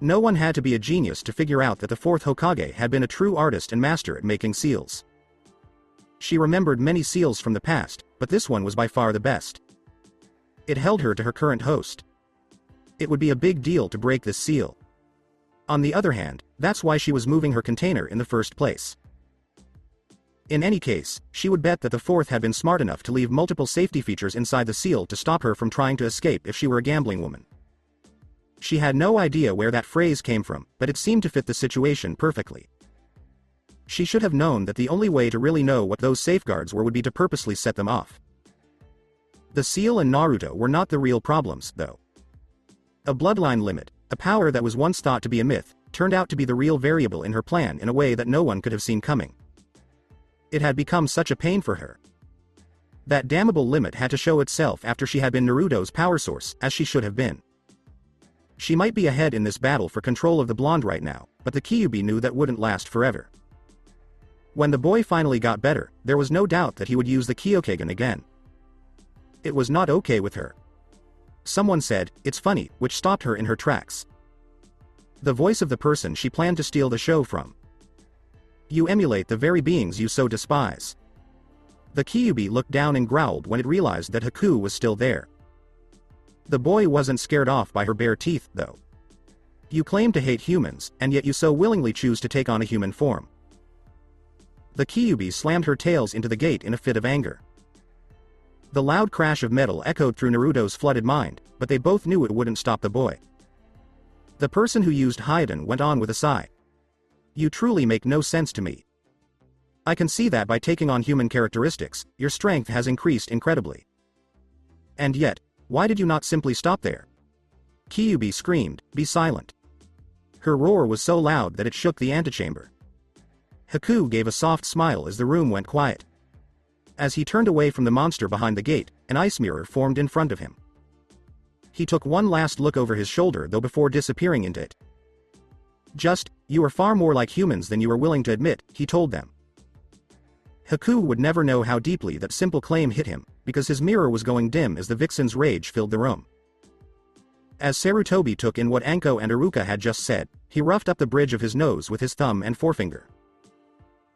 No one had to be a genius to figure out that the fourth Hokage had been a true artist and master at making seals. She remembered many seals from the past, but this one was by far the best. It held her to her current host. It would be a big deal to break this seal. On the other hand, that's why she was moving her container in the first place. In any case, she would bet that the fourth had been smart enough to leave multiple safety features inside the seal to stop her from trying to escape if she were a gambling woman. She had no idea where that phrase came from, but it seemed to fit the situation perfectly. She should have known that the only way to really know what those safeguards were would be to purposely set them off. The seal and Naruto were not the real problems, though. A bloodline limit, a power that was once thought to be a myth, turned out to be the real variable in her plan in a way that no one could have seen coming. It had become such a pain for her. That damnable limit had to show itself after she had been Naruto's power source, as she should have been. She might be ahead in this battle for control of the blonde right now, but the Kyuubi knew that wouldn't last forever. When the boy finally got better, there was no doubt that he would use the Kyokagen again. It was not okay with her. Someone said, "It's funny," which stopped her in her tracks. The voice of the person she planned to steal the show from. You emulate the very beings you so despise. The Kyuubi looked down and growled when it realized that Haku was still there. The boy wasn't scared off by her bare teeth, though. You claim to hate humans, and yet you so willingly choose to take on a human form. The Kyuubi slammed her tails into the gate in a fit of anger. The loud crash of metal echoed through Naruto's flooded mind, but they both knew it wouldn't stop the boy. The person who used Hyoden went on with a sigh. You truly make no sense to me. I can see that by taking on human characteristics, your strength has increased incredibly. And yet, why did you not simply stop there? Kyuubi screamed, "Be silent." Her roar was so loud that it shook the antechamber. Haku gave a soft smile as the room went quiet. As he turned away from the monster behind the gate, an ice mirror formed in front of him. He took one last look over his shoulder though before disappearing into it. You are far more like humans than you are willing to admit, he told them. Haku would never know how deeply that simple claim hit him, because his mirror was going dim as the vixen's rage filled the room. As Sarutobi took in what Anko and Iruka had just said, he roughed up the bridge of his nose with his thumb and forefinger.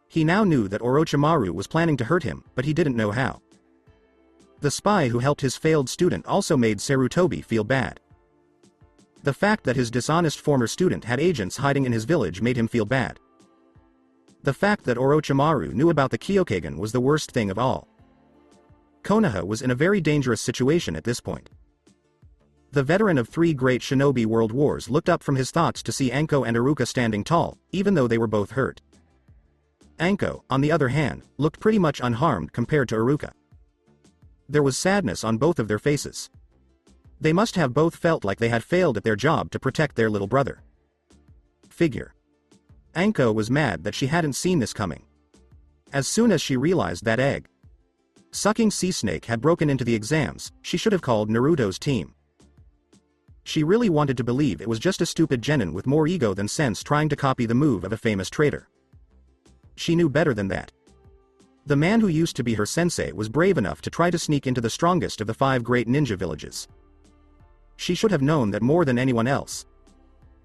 He now knew that Orochimaru was planning to hurt him, but he didn't know how. The spy who helped his failed student also made Sarutobi feel bad. The fact that his dishonest former student had agents hiding in his village made him feel bad. The fact that Orochimaru knew about the Kyokagen was the worst thing of all. Konoha was in a very dangerous situation at this point. The veteran of 3 great shinobi world wars looked up from his thoughts to see Anko and Iruka standing tall, even though they were both hurt. Anko, on the other hand, looked pretty much unharmed compared to Iruka. There was sadness on both of their faces. They must have both felt like they had failed at their job to protect their little brother. Figure. Anko was mad that she hadn't seen this coming. As soon as she realized that egg-sucking sea snake had broken into the exams, she should have called Naruto's team. She really wanted to believe it was just a stupid genin with more ego than sense trying to copy the move of a famous traitor. She knew better than that. The man who used to be her sensei was brave enough to try to sneak into the strongest of the 5 great ninja villages. She should have known that more than anyone else.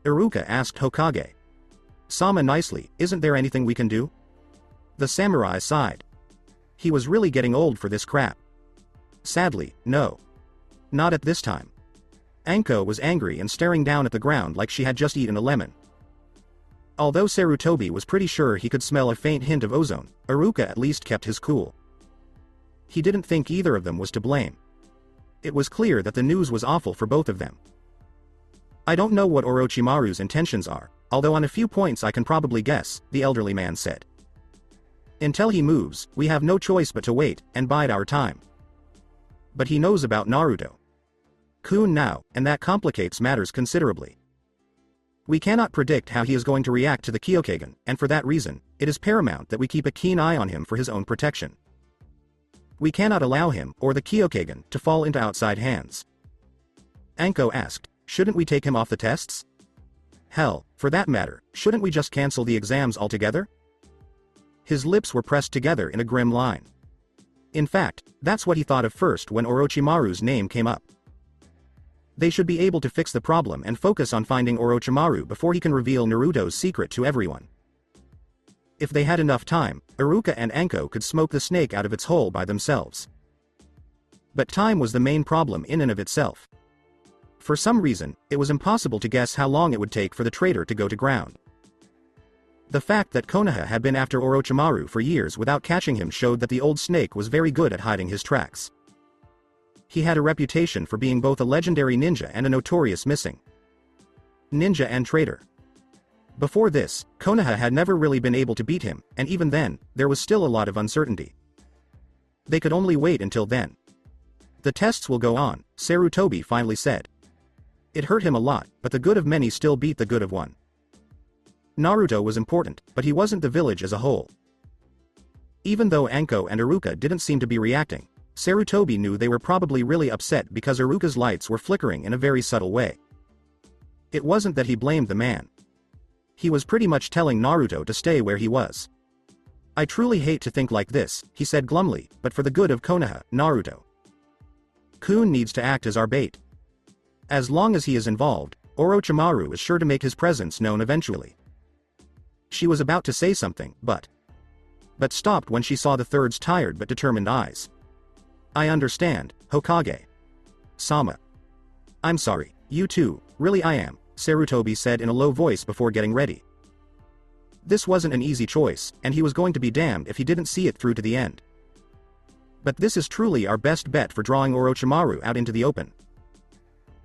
Iruka asked Hokage. Sama nicely, "Isn't there anything we can do?" The samurai sighed. He was really getting old for this crap. Sadly, no. Not at this time. Anko was angry and staring down at the ground like she had just eaten a lemon. Although Sarutobi was pretty sure he could smell a faint hint of ozone, Iruka at least kept his cool. He didn't think either of them was to blame. It was clear that the news was awful for both of them. I don't know what Orochimaru's intentions are, although on a few points I can probably guess, the elderly man said. Until he moves, we have no choice but to wait, and bide our time. But he knows about Naruto-kun now, and that complicates matters considerably. We cannot predict how he is going to react to the Kyokagen, and for that reason, it is paramount that we keep a keen eye on him for his own protection. We cannot allow him, or the Kyokagen, to fall into outside hands. Anko asked, "Shouldn't we take him off the tests? Hell, for that matter, shouldn't we just cancel the exams altogether?" His lips were pressed together in a grim line. In fact, that's what he thought of first when Orochimaru's name came up. They should be able to fix the problem and focus on finding Orochimaru before he can reveal Naruto's secret to everyone. If they had enough time, Iruka and Anko could smoke the snake out of its hole by themselves. But time was the main problem in and of itself. For some reason, it was impossible to guess how long it would take for the traitor to go to ground. The fact that Konoha had been after Orochimaru for years without catching him showed that the old snake was very good at hiding his tracks. He had a reputation for being both a legendary ninja and a notorious missing ninja and traitor. Before this, Konoha had never really been able to beat him, and even then, there was still a lot of uncertainty. They could only wait until then. The tests will go on, Sarutobi finally said. It hurt him a lot, but the good of many still beat the good of one. Naruto was important, but he wasn't the village as a whole. Even though Anko and Iruka didn't seem to be reacting, Sarutobi knew they were probably really upset because Iruka's lights were flickering in a very subtle way. It wasn't that he blamed the man. He was pretty much telling Naruto to stay where he was. I truly hate to think like this, he said glumly, but for the good of Konoha, Naruto-kun needs to act as our bait. As long as he is involved, Orochimaru is sure to make his presence known eventually. She was about to say something, but stopped when she saw the third's tired but determined eyes. I understand, Hokage-sama. I'm sorry, you too, really I am, Sarutobi said in a low voice before getting ready. This wasn't an easy choice, and he was going to be damned if he didn't see it through to the end. But this is truly our best bet for drawing Orochimaru out into the open.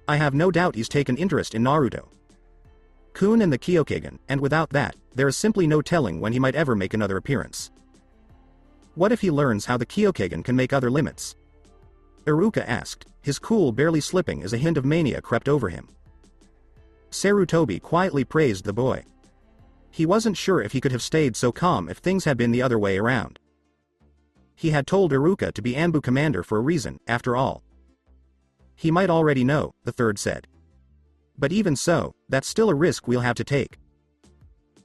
I have no doubt he's taken interest in Naruto-kun and the Kyokagen, and without that, there is simply no telling when he might ever make another appearance. What if he learns how the Kyokagen can make other limits? Iruka asked, his cool barely slipping as a hint of mania crept over him. Sarutobi quietly praised the boy. He wasn't sure if he could have stayed so calm if things had been the other way around. He had told Iruka to be Anbu commander for a reason, after all. He might already know, the third said. But even so, that's still a risk we'll have to take.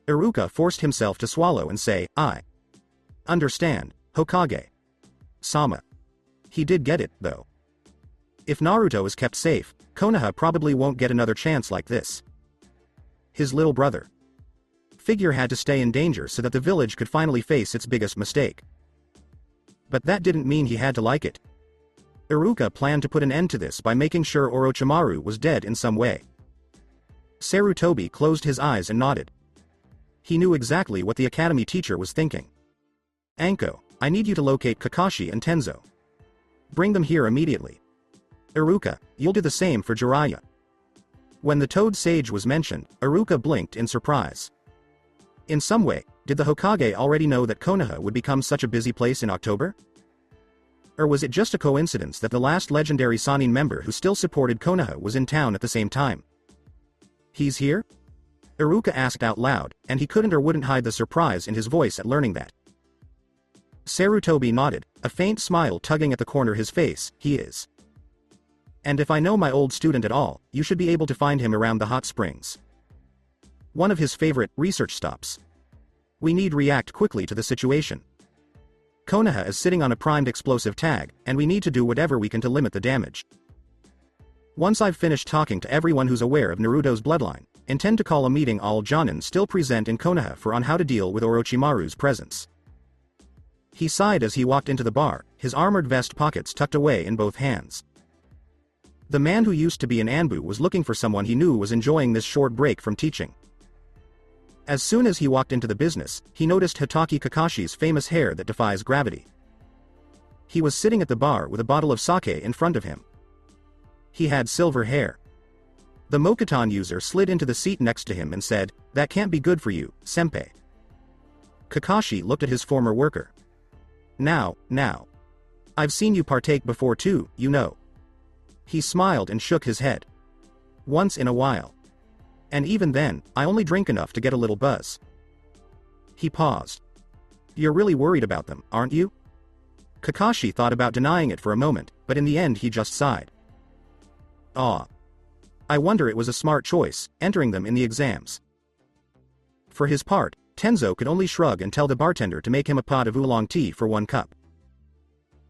Iruka forced himself to swallow and say, I understand, Hokage-sama. He did get it, though. If Naruto is kept safe, Konoha probably won't get another chance like this. His little brother figure had to stay in danger so that the village could finally face its biggest mistake. But that didn't mean he had to like it. Iruka planned to put an end to this by making sure Orochimaru was dead in some way. Sarutobi closed his eyes and nodded. He knew exactly what the academy teacher was thinking. Anko, I need you to locate Kakashi and Tenzo. Bring them here immediately. Iruka, you'll do the same for Jiraiya. When the Toad Sage was mentioned, Iruka blinked in surprise. In some way, did the Hokage already know that Konoha would become such a busy place in October? Or was it just a coincidence that the last legendary Sannin member who still supported Konoha was in town at the same time? He's here? Iruka asked out loud, and he couldn't or wouldn't hide the surprise in his voice at learning that. Sarutobi nodded, a faint smile tugging at the corner of his face. He is. And if I know my old student at all, you should be able to find him around the hot springs. One of his favorite research stops. We need to react quickly to the situation. Konoha is sitting on a primed explosive tag, and we need to do whatever we can to limit the damage. Once I've finished talking to everyone who's aware of Naruto's bloodline, intend to call a meeting all Jonin still present in Konoha for on how to deal with Orochimaru's presence. He sighed as he walked into the bar, his armored vest pockets tucked away in both hands. The man who used to be an Anbu was looking for someone he knew was enjoying this short break from teaching. As soon as he walked into the business, he noticed Hatake Kakashi's famous hair that defies gravity. He was sitting at the bar with a bottle of sake in front of him. He had silver hair. The Mokuton user slid into the seat next to him and said, "That can't be good for you, senpai." Kakashi looked at his former worker. Now. I've seen you partake before too, you know. He smiled and shook his head. Once in a while. And even then, I only drink enough to get a little buzz. He paused. You're really worried about them, aren't you? Kakashi thought about denying it for a moment, but in the end he just sighed. I wonder it was a smart choice, entering them in the exams. For his part, Tenzo could only shrug and tell the bartender to make him a pot of oolong tea for 1 cup.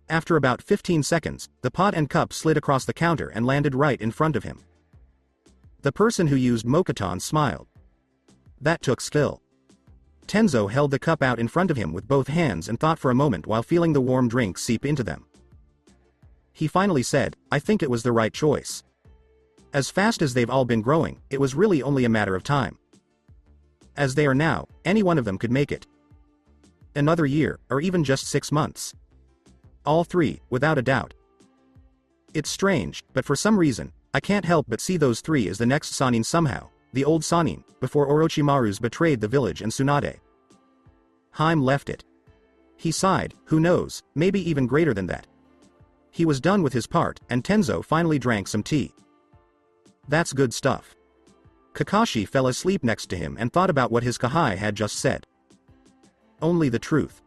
After about 15 seconds, the pot and cup slid across the counter and landed right in front of him. The person who used Mokuton smiled. That took skill. Tenzo held the cup out in front of him with both hands and thought for a moment while feeling the warm drink seep into them. He finally said, "I think it was the right choice. As fast as they've all been growing, it was really only a matter of time. As they are now, any one of them could make it. Another year, or even just 6 months. All three, without a doubt. It's strange, but for some reason, I can't help but see those three as the next Sannin somehow, the old Sannin, before Orochimaru's betrayed the village and Tsunade." Haim left it. He sighed, who knows, maybe even greater than that. He was done with his part, and Tenzo finally drank some tea. That's good stuff. Kakashi fell asleep next to him and thought about what his Kahai had just said. Only the truth.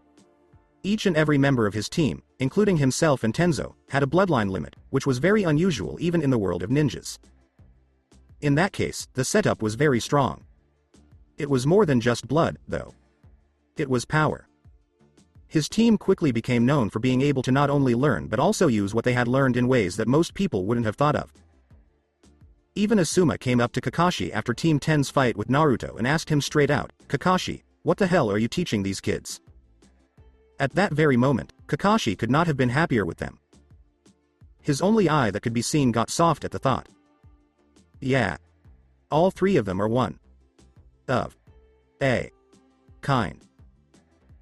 Each and every member of his team, including himself and Tenzo, had a bloodline limit, which was very unusual even in the world of ninjas. In that case, the setup was very strong. It was more than just blood, though. It was power. His team quickly became known for being able to not only learn but also use what they had learned in ways that most people wouldn't have thought of. Even Asuma came up to Kakashi after Team 10's fight with Naruto and asked him straight out, "Kakashi, what the hell are you teaching these kids?" At that very moment, Kakashi could not have been happier with them. His only eye that could be seen got soft at the thought. Yeah. All three of them are one of a kind.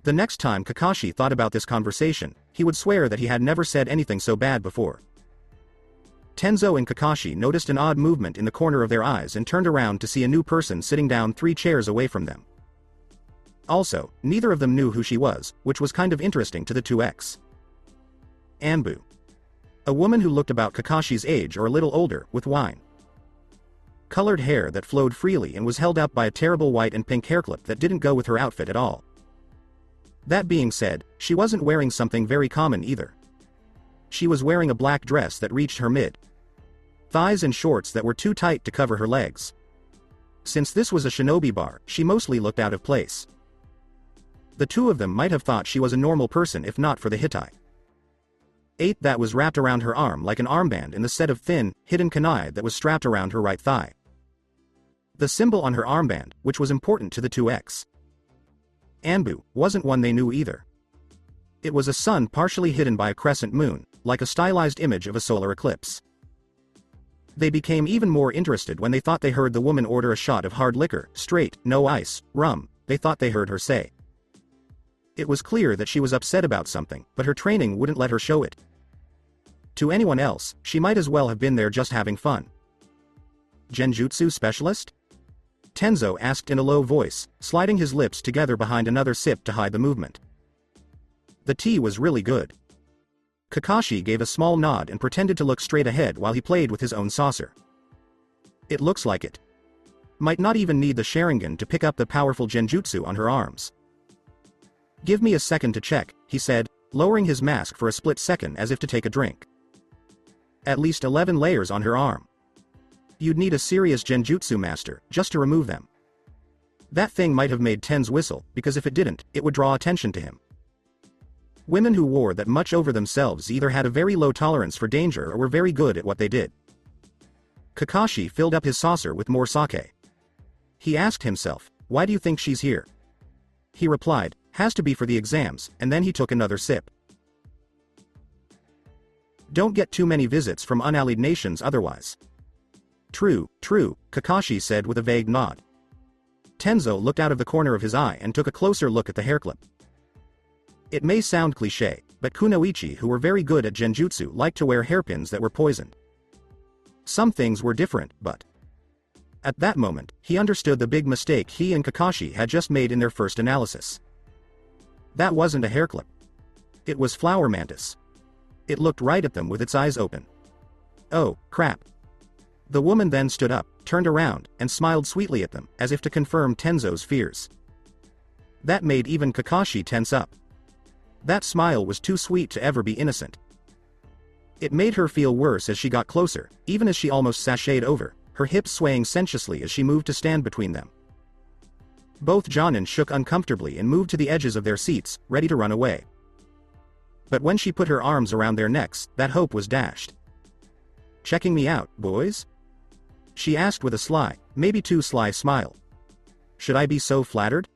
The next time Kakashi thought about this conversation, he would swear that he had never said anything so bad before. Tenzo and Kakashi noticed an odd movement in the corner of their eyes and turned around to see a new person sitting down 3 chairs away from them. Also, neither of them knew who she was, which was kind of interesting to the 2X. Anbu. A woman who looked about Kakashi's age or a little older, with wine-colored hair that flowed freely and was held up by a terrible white and pink hairclip that didn't go with her outfit at all. That being said, she wasn't wearing something very common either. She was wearing a black dress that reached her mid-thighs and shorts that were too tight to cover her legs. Since this was a shinobi bar, she mostly looked out of place. The two of them might have thought she was a normal person if not for the hitai that was wrapped around her arm like an armband in the set of thin, hidden kunai that was strapped around her right thigh. The symbol on her armband, which was important to the 2X. Anbu, wasn't one they knew either. It was a sun partially hidden by a crescent moon, like a stylized image of a solar eclipse. They became even more interested when they thought they heard the woman order a shot of hard liquor, straight, no ice, rum, they thought they heard her say. It was clear that she was upset about something, but her training wouldn't let her show it. To anyone else, she might as well have been there just having fun. Genjutsu specialist? Tenzo asked in a low voice, sliding his lips together behind another sip to hide the movement. The tea was really good. Kakashi gave a small nod and pretended to look straight ahead while he played with his own saucer. It looks like it. Might not even need the Sharingan to pick up the powerful Genjutsu on her arms. Give me a second to check, he said, lowering his mask for a split second as if to take a drink. At least 11 layers on her arm. You'd need a serious Genjutsu master, just to remove them. That thing might have made Ten's whistle, because if it didn't, it would draw attention to him. Women who wore that much over themselves either had a very low tolerance for danger or were very good at what they did. Kakashi filled up his saucer with more sake. He asked himself, "Why do you think she's here?" He replied, "Has to be for the exams," and then he took another sip. Don't get too many visits from unallied nations otherwise. True, Kakashi said with a vague nod. Tenzo looked out of the corner of his eye and took a closer look at the hairclip. It may sound cliché, but kunoichi who were very good at genjutsu liked to wear hairpins that were poisoned. Some things were different, but... At that moment, he understood the big mistake he and Kakashi had just made in their first analysis. That wasn't a hairclip. It was Flower Mantis. It looked right at them with its eyes open. Oh, crap. The woman then stood up, turned around, and smiled sweetly at them, as if to confirm Tenzo's fears. That made even Kakashi tense up. That smile was too sweet to ever be innocent. It made her feel worse as she got closer, even as she almost sashayed over, her hips swaying sensuously as she moved to stand between them. Both Jonin shook uncomfortably and moved to the edges of their seats, ready to run away. But when she put her arms around their necks, that hope was dashed. "Checking me out, boys?" she asked with a sly, maybe too sly smile. "Should I be so flattered?"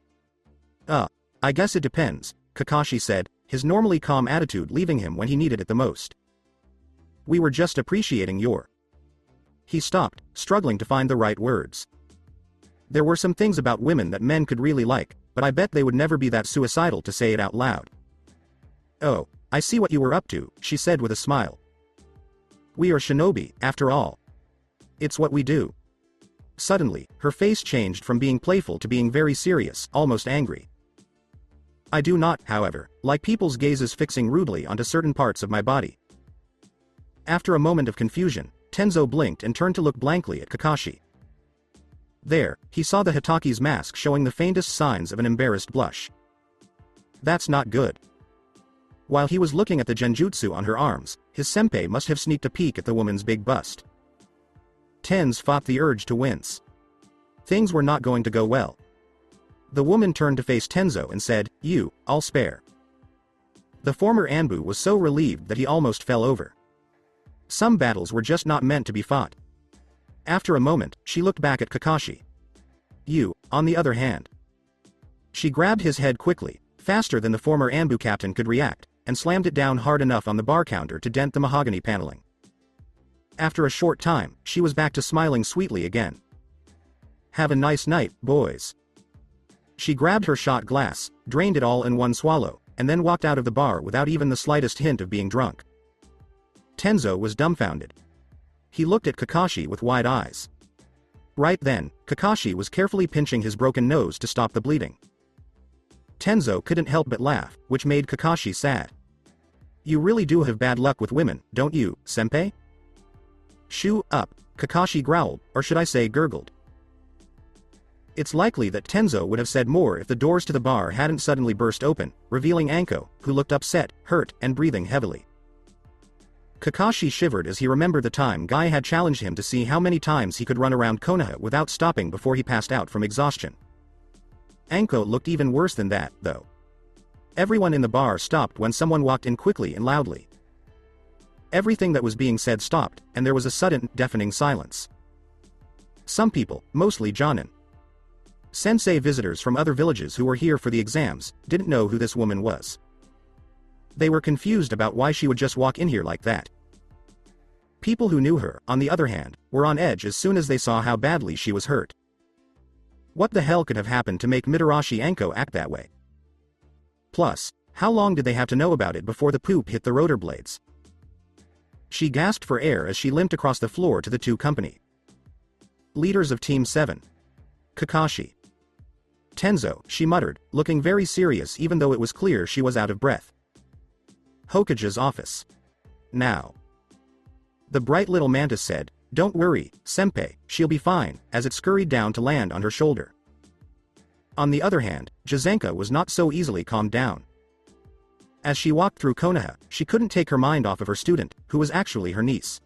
I guess it depends," Kakashi said, his normally calm attitude leaving him when he needed it the most. "We were just appreciating your—" He stopped, struggling to find the right words. There were some things about women that men could really like, but I bet they would never be that suicidal to say it out loud. "Oh, I see what you were up to," she said with a smile. "We are shinobi, after all. It's what we do." Suddenly, her face changed from being playful to being very serious, almost angry. "I do not, however, like people's gazes fixing rudely onto certain parts of my body." After a moment of confusion, Tenzo blinked and turned to look blankly at Kakashi. There, he saw the Hitaki's mask showing the faintest signs of an embarrassed blush. That's not good. While he was looking at the genjutsu on her arms, his senpai must have sneaked a peek at the woman's big bust. Tenz fought the urge to wince. Things were not going to go well. The woman turned to face Tenzo and said, "I'll spare." The former Anbu was so relieved that he almost fell over. Some battles were just not meant to be fought. After a moment, she looked back at Kakashi. "You, on the other hand." She grabbed his head quickly, faster than the former Anbu captain could react, and slammed it down hard enough on the bar counter to dent the mahogany paneling. After a short time, she was back to smiling sweetly again. "Have a nice night, boys." She grabbed her shot glass, drained it all in one swallow, and then walked out of the bar without even the slightest hint of being drunk. Tenzo was dumbfounded. He looked at Kakashi with wide eyes. Right then, Kakashi was carefully pinching his broken nose to stop the bleeding. Tenzo couldn't help but laugh, which made Kakashi sad. "You really do have bad luck with women, don't you, senpai?" "Shoo up," Kakashi growled, or should I say gurgled. It's likely that Tenzo would have said more if the doors to the bar hadn't suddenly burst open, revealing Anko, who looked upset, hurt, and breathing heavily. Kakashi shivered as he remembered the time Guy had challenged him to see how many times he could run around Konoha without stopping before he passed out from exhaustion. Anko looked even worse than that, though. Everyone in the bar stopped when someone walked in quickly and loudly. Everything that was being said stopped, and there was a sudden, deafening silence. Some people, mostly Jonin, sensei visitors from other villages who were here for the exams, didn't know who this woman was. They were confused about why she would just walk in here like that. People who knew her, on the other hand, were on edge as soon as they saw how badly she was hurt. What the hell could have happened to make Mitarashi Anko act that way? Plus, how long did they have to know about it before the poop hit the rotor blades? She gasped for air as she limped across the floor to the two company leaders of Team 7. Kakashi. Tenzo, she muttered, looking very serious even though it was clear she was out of breath. Hokage's office. Now. The bright little mantis said, "Don't worry, senpai, she'll be fine," as it scurried down to land on her shoulder. On the other hand, Jizenka was not so easily calmed down. As she walked through Konoha, she couldn't take her mind off of her student, who was actually her niece.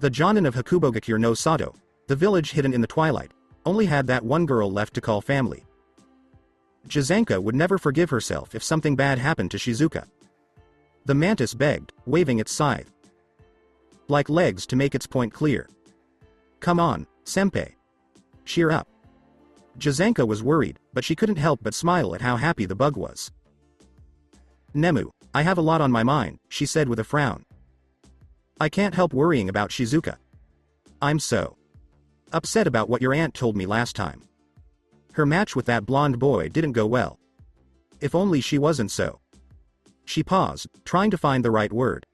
The Jonin of Hakubogakure no Sato, the village hidden in the twilight, only had that one girl left to call family. Jizenka would never forgive herself if something bad happened to Shizuka. The mantis begged, waving its scythe like legs to make its point clear. "Come on, senpai. Cheer up." Jizenka was worried, but she couldn't help but smile at how happy the bug was. "Nemu, I have a lot on my mind," she said with a frown. "I can't help worrying about Shizuka. I'm so upset about what your aunt told me last time. Her match with that blonde boy didn't go well. If only she wasn't so." She paused, trying to find the right word.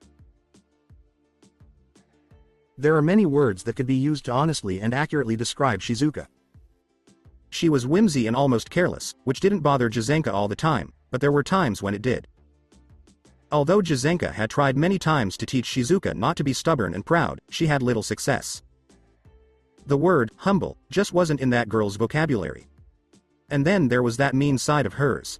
There are many words that could be used to honestly and accurately describe Shizuka. She was whimsy and almost careless, which didn't bother Jizenka all the time, but there were times when it did. Although Jizenka had tried many times to teach Shizuka not to be stubborn and proud, she had little success. The word, humble, just wasn't in that girl's vocabulary. And then there was that mean side of hers.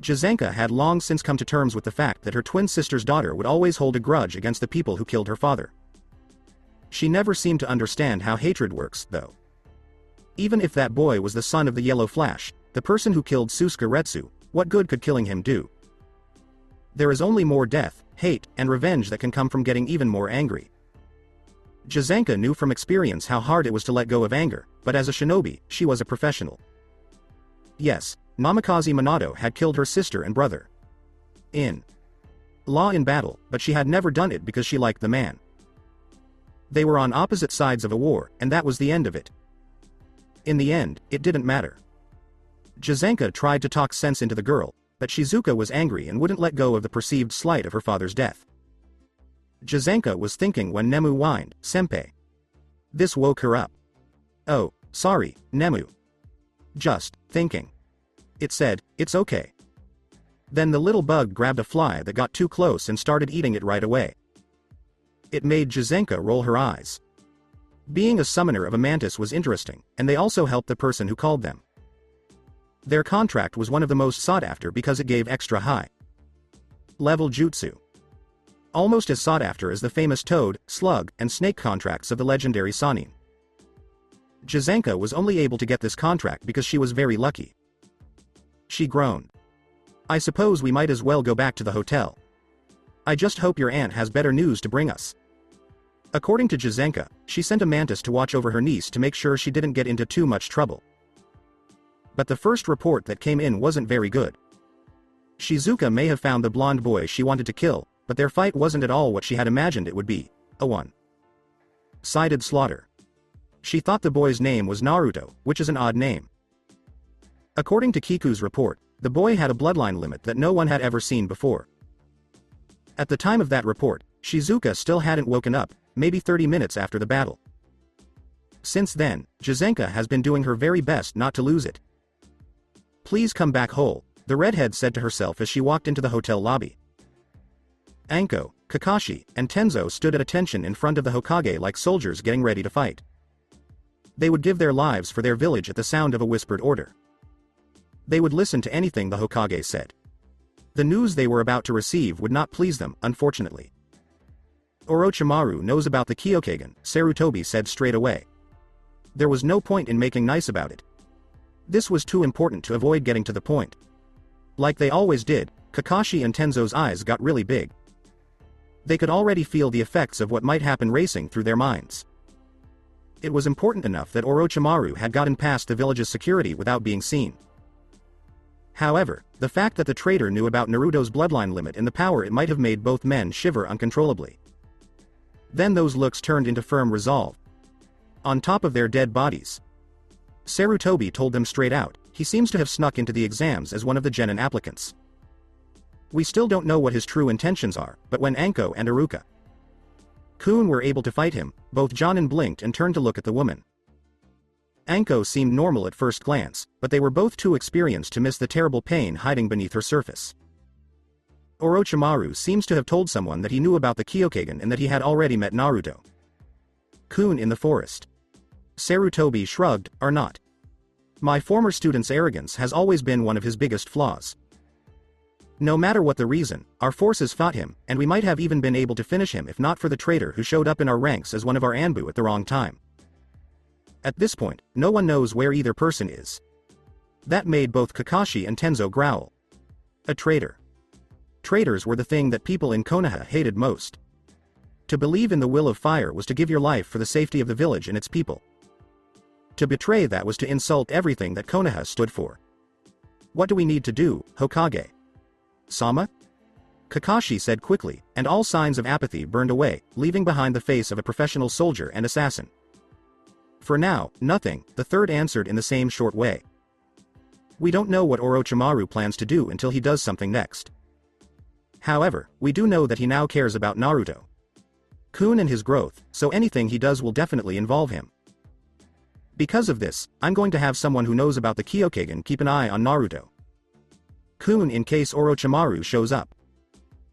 Jizenka had long since come to terms with the fact that her twin sister's daughter would always hold a grudge against the people who killed her father. She never seemed to understand how hatred works, though. Even if that boy was the son of the Yellow Flash, the person who killed Susuke Retsu, what good could killing him do? There is only more death, hate, and revenge that can come from getting even more angry. Jizenka knew from experience how hard it was to let go of anger, but as a shinobi, she was a professional. Yes, Namikaze Minato had killed her sister and brother in law in battle, but she had never done it because she liked the man. They were on opposite sides of a war, and that was the end of it. In the end, it didn't matter. Jizenka tried to talk sense into the girl, but Shizuka was angry and wouldn't let go of the perceived slight of her father's death. Jizenka was thinking when Nemu whined, "Senpai." This woke her up. "Oh, sorry, Nemu. Just thinking." It said, "It's okay." Then the little bug grabbed a fly that got too close and started eating it right away. It made Jizenka roll her eyes. Being a summoner of a mantis was interesting, and they also helped the person who called them. Their contract was one of the most sought after because it gave extra high level jutsu. Almost as sought after as the famous toad, slug, and snake contracts of the legendary Sanin. Jizenka was only able to get this contract because she was very lucky. She groaned. "I suppose we might as well go back to the hotel. I just hope your aunt has better news to bring us." According to Jizenka, she sent a mantis to watch over her niece to make sure she didn't get into too much trouble. But the first report that came in wasn't very good. Shizuka may have found the blonde boy she wanted to kill, but their fight wasn't at all what she had imagined it would be, a one-sided slaughter. She thought the boy's name was Naruto, which is an odd name. According to Kiku's report, the boy had a bloodline limit that no one had ever seen before. At the time of that report, Shizuka still hadn't woken up, maybe 30 minutes after the battle. Since then, Jizenka has been doing her very best not to lose it. "Please come back whole," the redhead said to herself as she walked into the hotel lobby. Anko, Kakashi, and Tenzo stood at attention in front of the Hokage like soldiers getting ready to fight. They would give their lives for their village at the sound of a whispered order. They would listen to anything the Hokage said. The news they were about to receive would not please them, unfortunately. "Orochimaru knows about the Kyokagen," Sarutobi said straight away. There was no point in making nice about it. This was too important to avoid getting to the point. Like they always did, Kakashi and Tenzo's eyes got really big. They could already feel the effects of what might happen racing through their minds. It was important enough that Orochimaru had gotten past the village's security without being seen. However, the fact that the traitor knew about Naruto's bloodline limit and the power it might have made both men shiver uncontrollably. Then those looks turned into firm resolve. On top of their dead bodies. Sarutobi told them straight out, he seems to have snuck into the exams as one of the genin applicants. We still don't know what his true intentions are, but when Anko and Iruka Kun were able to fight him, both Jonin blinked and turned to look at the woman. Anko seemed normal at first glance, but they were both too experienced to miss the terrible pain hiding beneath her surface. Orochimaru seems to have told someone that he knew about the Kyokagen and that he had already met Naruto Kun in the forest. Sarutobi shrugged, "Or not. My former student's arrogance has always been one of his biggest flaws. No matter what the reason, our forces fought him, and we might have even been able to finish him if not for the traitor who showed up in our ranks as one of our Anbu at the wrong time. At this point, no one knows where either person is." That made both Kakashi and Tenzo growl. A traitor. Traitors were the thing that people in Konoha hated most. To believe in the will of fire was to give your life for the safety of the village and its people. To betray that was to insult everything that Konoha stood for. "What do we need to do, Hokage? Sama?" Kakashi said quickly, and all signs of apathy burned away, leaving behind the face of a professional soldier and assassin. "For now, nothing," the third answered in the same short way. "We don't know what Orochimaru plans to do until he does something next. However, we do know that he now cares about Naruto Kun and his growth, so anything he does will definitely involve him. Because of this, I'm going to have someone who knows about the Kyokagen keep an eye on Naruto Kun in case Orochimaru shows up.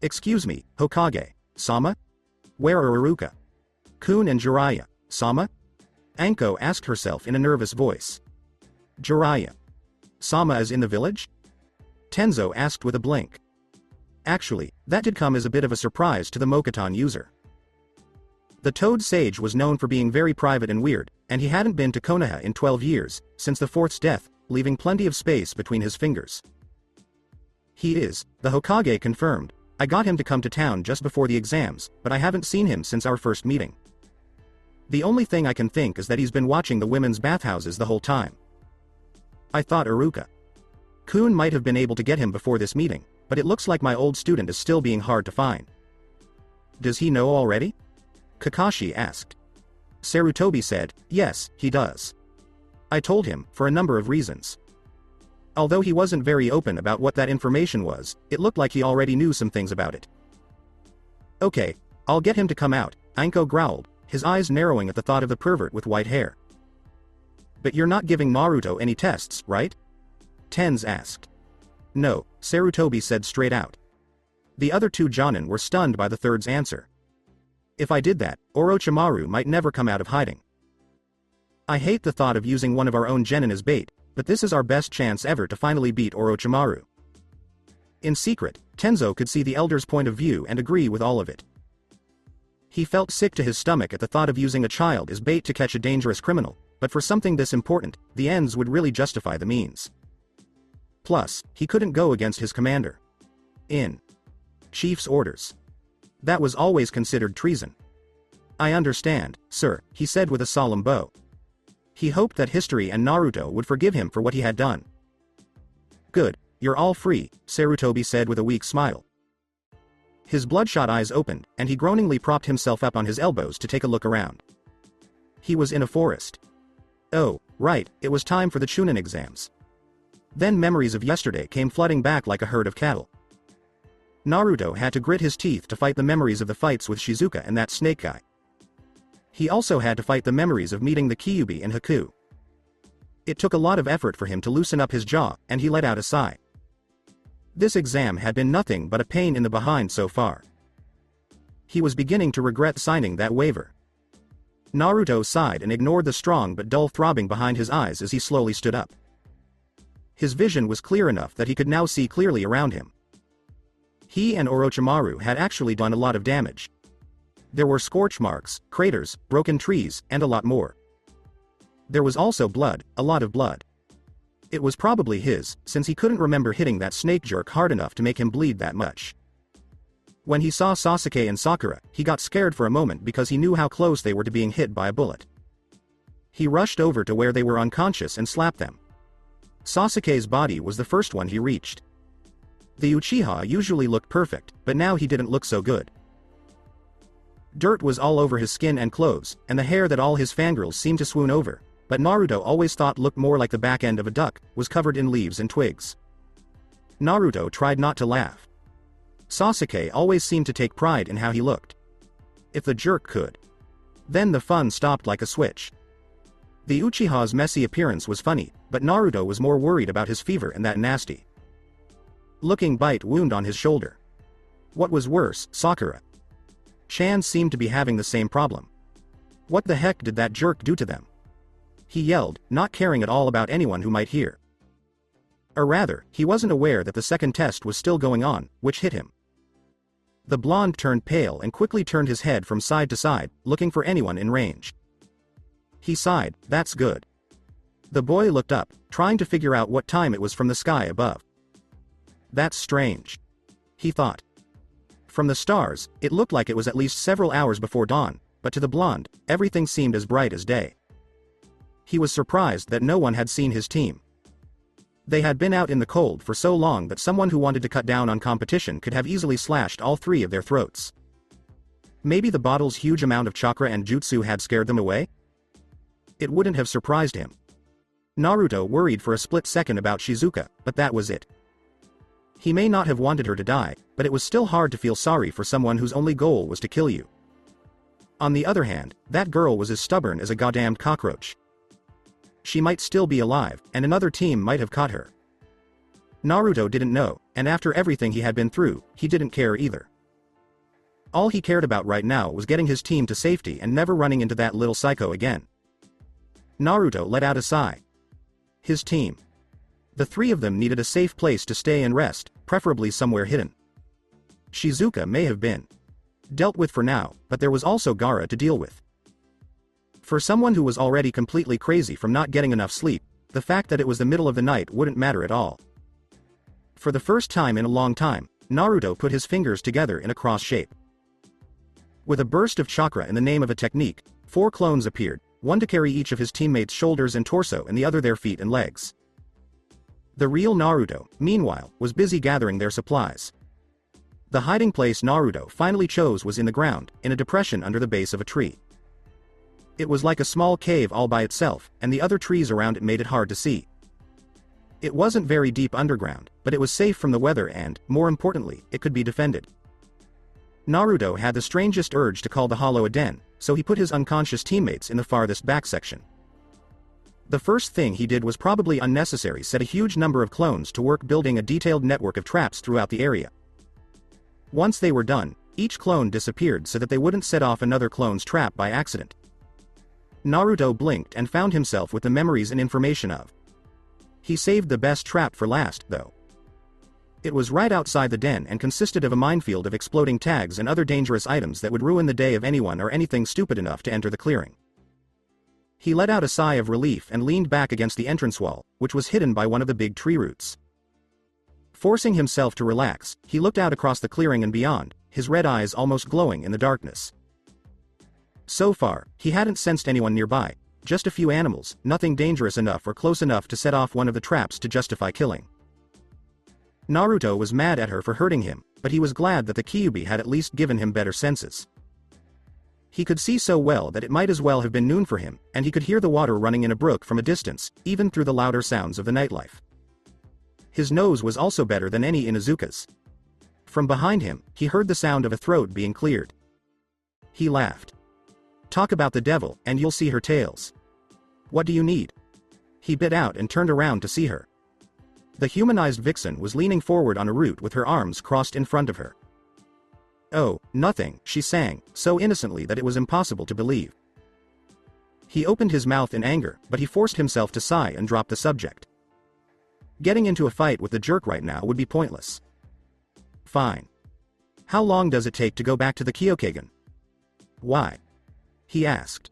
Excuse me, Hokage, Sama? Where are Iruka Kun and Jiraiya, Sama? Anko asked herself in a nervous voice. Jiraiya. Sama is in the village? Tenzo asked with a blink. Actually, that did come as a bit of a surprise to the Mokuton user. The Toad Sage was known for being very private and weird, and he hadn't been to Konoha in 12 years, since the fourth's death, leaving plenty of space between his fingers. He is, the Hokage confirmed, I got him to come to town just before the exams, but I haven't seen him since our first meeting. The only thing I can think is that he's been watching the women's bathhouses the whole time. I thought Iruka-kun might have been able to get him before this meeting, but it looks like my old student is still being hard to find. Does he know already? Kakashi asked. Sarutobi said, yes, he does. I told him, for a number of reasons. Although he wasn't very open about what that information was, it looked like he already knew some things about it. Okay, I'll get him to come out, Anko growled, his eyes narrowing at the thought of the pervert with white hair. But you're not giving Naruto any tests, right? Tenz asked. No, Sarutobi said straight out. The other two Jonin were stunned by the third's answer. If I did that, Orochimaru might never come out of hiding. I hate the thought of using one of our own genin as bait, but this is our best chance ever to finally beat Orochimaru. In secret, Tenzo could see the elder's point of view and agree with all of it. He felt sick to his stomach at the thought of using a child as bait to catch a dangerous criminal, but for something this important, the ends would really justify the means. Plus, he couldn't go against his commander. In chief's orders. That was always considered treason. I understand, sir, he said with a solemn bow. He hoped that history and Naruto would forgive him for what he had done. Good, you're all free, Sarutobi said with a weak smile. His bloodshot eyes opened, and he groaningly propped himself up on his elbows to take a look around. He was in a forest. Oh, right, it was time for the Chunin exams. Then memories of yesterday came flooding back like a herd of cattle. Naruto had to grit his teeth to fight the memories of the fights with Shizuka and that snake guy. He also had to fight the memories of meeting the Kyuubi and Haku. It took a lot of effort for him to loosen up his jaw, and he let out a sigh. This exam had been nothing but a pain in the behind so far. He was beginning to regret signing that waiver. Naruto sighed and ignored the strong but dull throbbing behind his eyes as he slowly stood up. His vision was clear enough that he could now see clearly around him. He and Orochimaru had actually done a lot of damage. There were scorch marks, craters, broken trees, and a lot more. There was also blood, a lot of blood. It was probably his, since he couldn't remember hitting that snake jerk hard enough to make him bleed that much. When he saw Sasuke and Sakura, he got scared for a moment because he knew how close they were to being hit by a bullet. He rushed over to where they were unconscious and slapped them. Sasuke's body was the first one he reached. The Uchiha usually looked perfect, but now he didn't look so good. Dirt was all over his skin and clothes, and the hair that all his fangirls seemed to swoon over, but Naruto always thought looked more like the back end of a duck, was covered in leaves and twigs. Naruto tried not to laugh. Sasuke always seemed to take pride in how he looked. If the jerk could. Then the fun stopped like a switch. The Uchiha's messy appearance was funny, but Naruto was more worried about his fever and that nasty looking bite wound on his shoulder. What was worse, Sakura-chan seemed to be having the same problem. What the heck did that jerk do to them? He yelled, not caring at all about anyone who might hear. Or rather, he wasn't aware that the second test was still going on, which hit him. The blonde turned pale and quickly turned his head from side to side, looking for anyone in range. He sighed, that's good. The boy looked up, trying to figure out what time it was from the sky above. That's strange. He thought. From the stars, it looked like it was at least several hours before dawn, but to the blonde, everything seemed as bright as day. He was surprised that no one had seen his team. They had been out in the cold for so long that someone who wanted to cut down on competition could have easily slashed all three of their throats. Maybe the bottle's huge amount of chakra and jutsu had scared them away? It wouldn't have surprised him. Naruto worried for a split second about Shizuka, but that was it. He may not have wanted her to die, but it was still hard to feel sorry for someone whose only goal was to kill you. On the other hand, that girl was as stubborn as a goddamned cockroach. She might still be alive, and another team might have caught her. Naruto didn't know, and after everything he had been through, he didn't care either. All he cared about right now was getting his team to safety and never running into that little psycho again. Naruto let out a sigh. His team. The three of them needed a safe place to stay and rest, preferably somewhere hidden. Shizuka may have been dealt with for now, but there was also Gaara to deal with. For someone who was already completely crazy from not getting enough sleep, the fact that it was the middle of the night wouldn't matter at all. For the first time in a long time, Naruto put his fingers together in a cross shape. With a burst of chakra in the name of a technique, 4 clones appeared, one to carry each of his teammates' shoulders and torso and the other their feet and legs. The real Naruto, meanwhile, was busy gathering their supplies. The hiding place Naruto finally chose was in the ground, in a depression under the base of a tree. It was like a small cave all by itself, and the other trees around it made it hard to see. It wasn't very deep underground, but it was safe from the weather and, more importantly, it could be defended. Naruto had the strangest urge to call the hollow a den, so he put his unconscious teammates in the farthest back section. The first thing he did was probably unnecessary: set a huge number of clones to work building a detailed network of traps throughout the area. Once they were done, each clone disappeared so that they wouldn't set off another clone's trap by accident. Naruto blinked and found himself with the memories and information of. He saved the best trap for last, though. It was right outside the den and consisted of a minefield of exploding tags and other dangerous items that would ruin the day of anyone or anything stupid enough to enter the clearing. He let out a sigh of relief and leaned back against the entrance wall, which was hidden by one of the big tree roots. Forcing himself to relax, he looked out across the clearing and beyond, his red eyes almost glowing in the darkness. So far, he hadn't sensed anyone nearby, just a few animals, nothing dangerous enough or close enough to set off one of the traps to justify killing. Naruto was mad at her for hurting him, but he was glad that the Kyuubi had at least given him better senses. He could see so well that it might as well have been noon for him, and he could hear the water running in a brook from a distance, even through the louder sounds of the nightlife. His nose was also better than any in Izuka's. From behind him, he heard the sound of a throat being cleared. He laughed. Talk about the devil, and you'll see her tails. What do you need? He bit out and turned around to see her. The humanized vixen was leaning forward on a root with her arms crossed in front of her. Oh, nothing, she sang, so innocently that it was impossible to believe. He opened his mouth in anger, but he forced himself to sigh and drop the subject. Getting into a fight with the jerk right now would be pointless. Fine. How long does it take to go back to the Kyokagen? Why? He asked.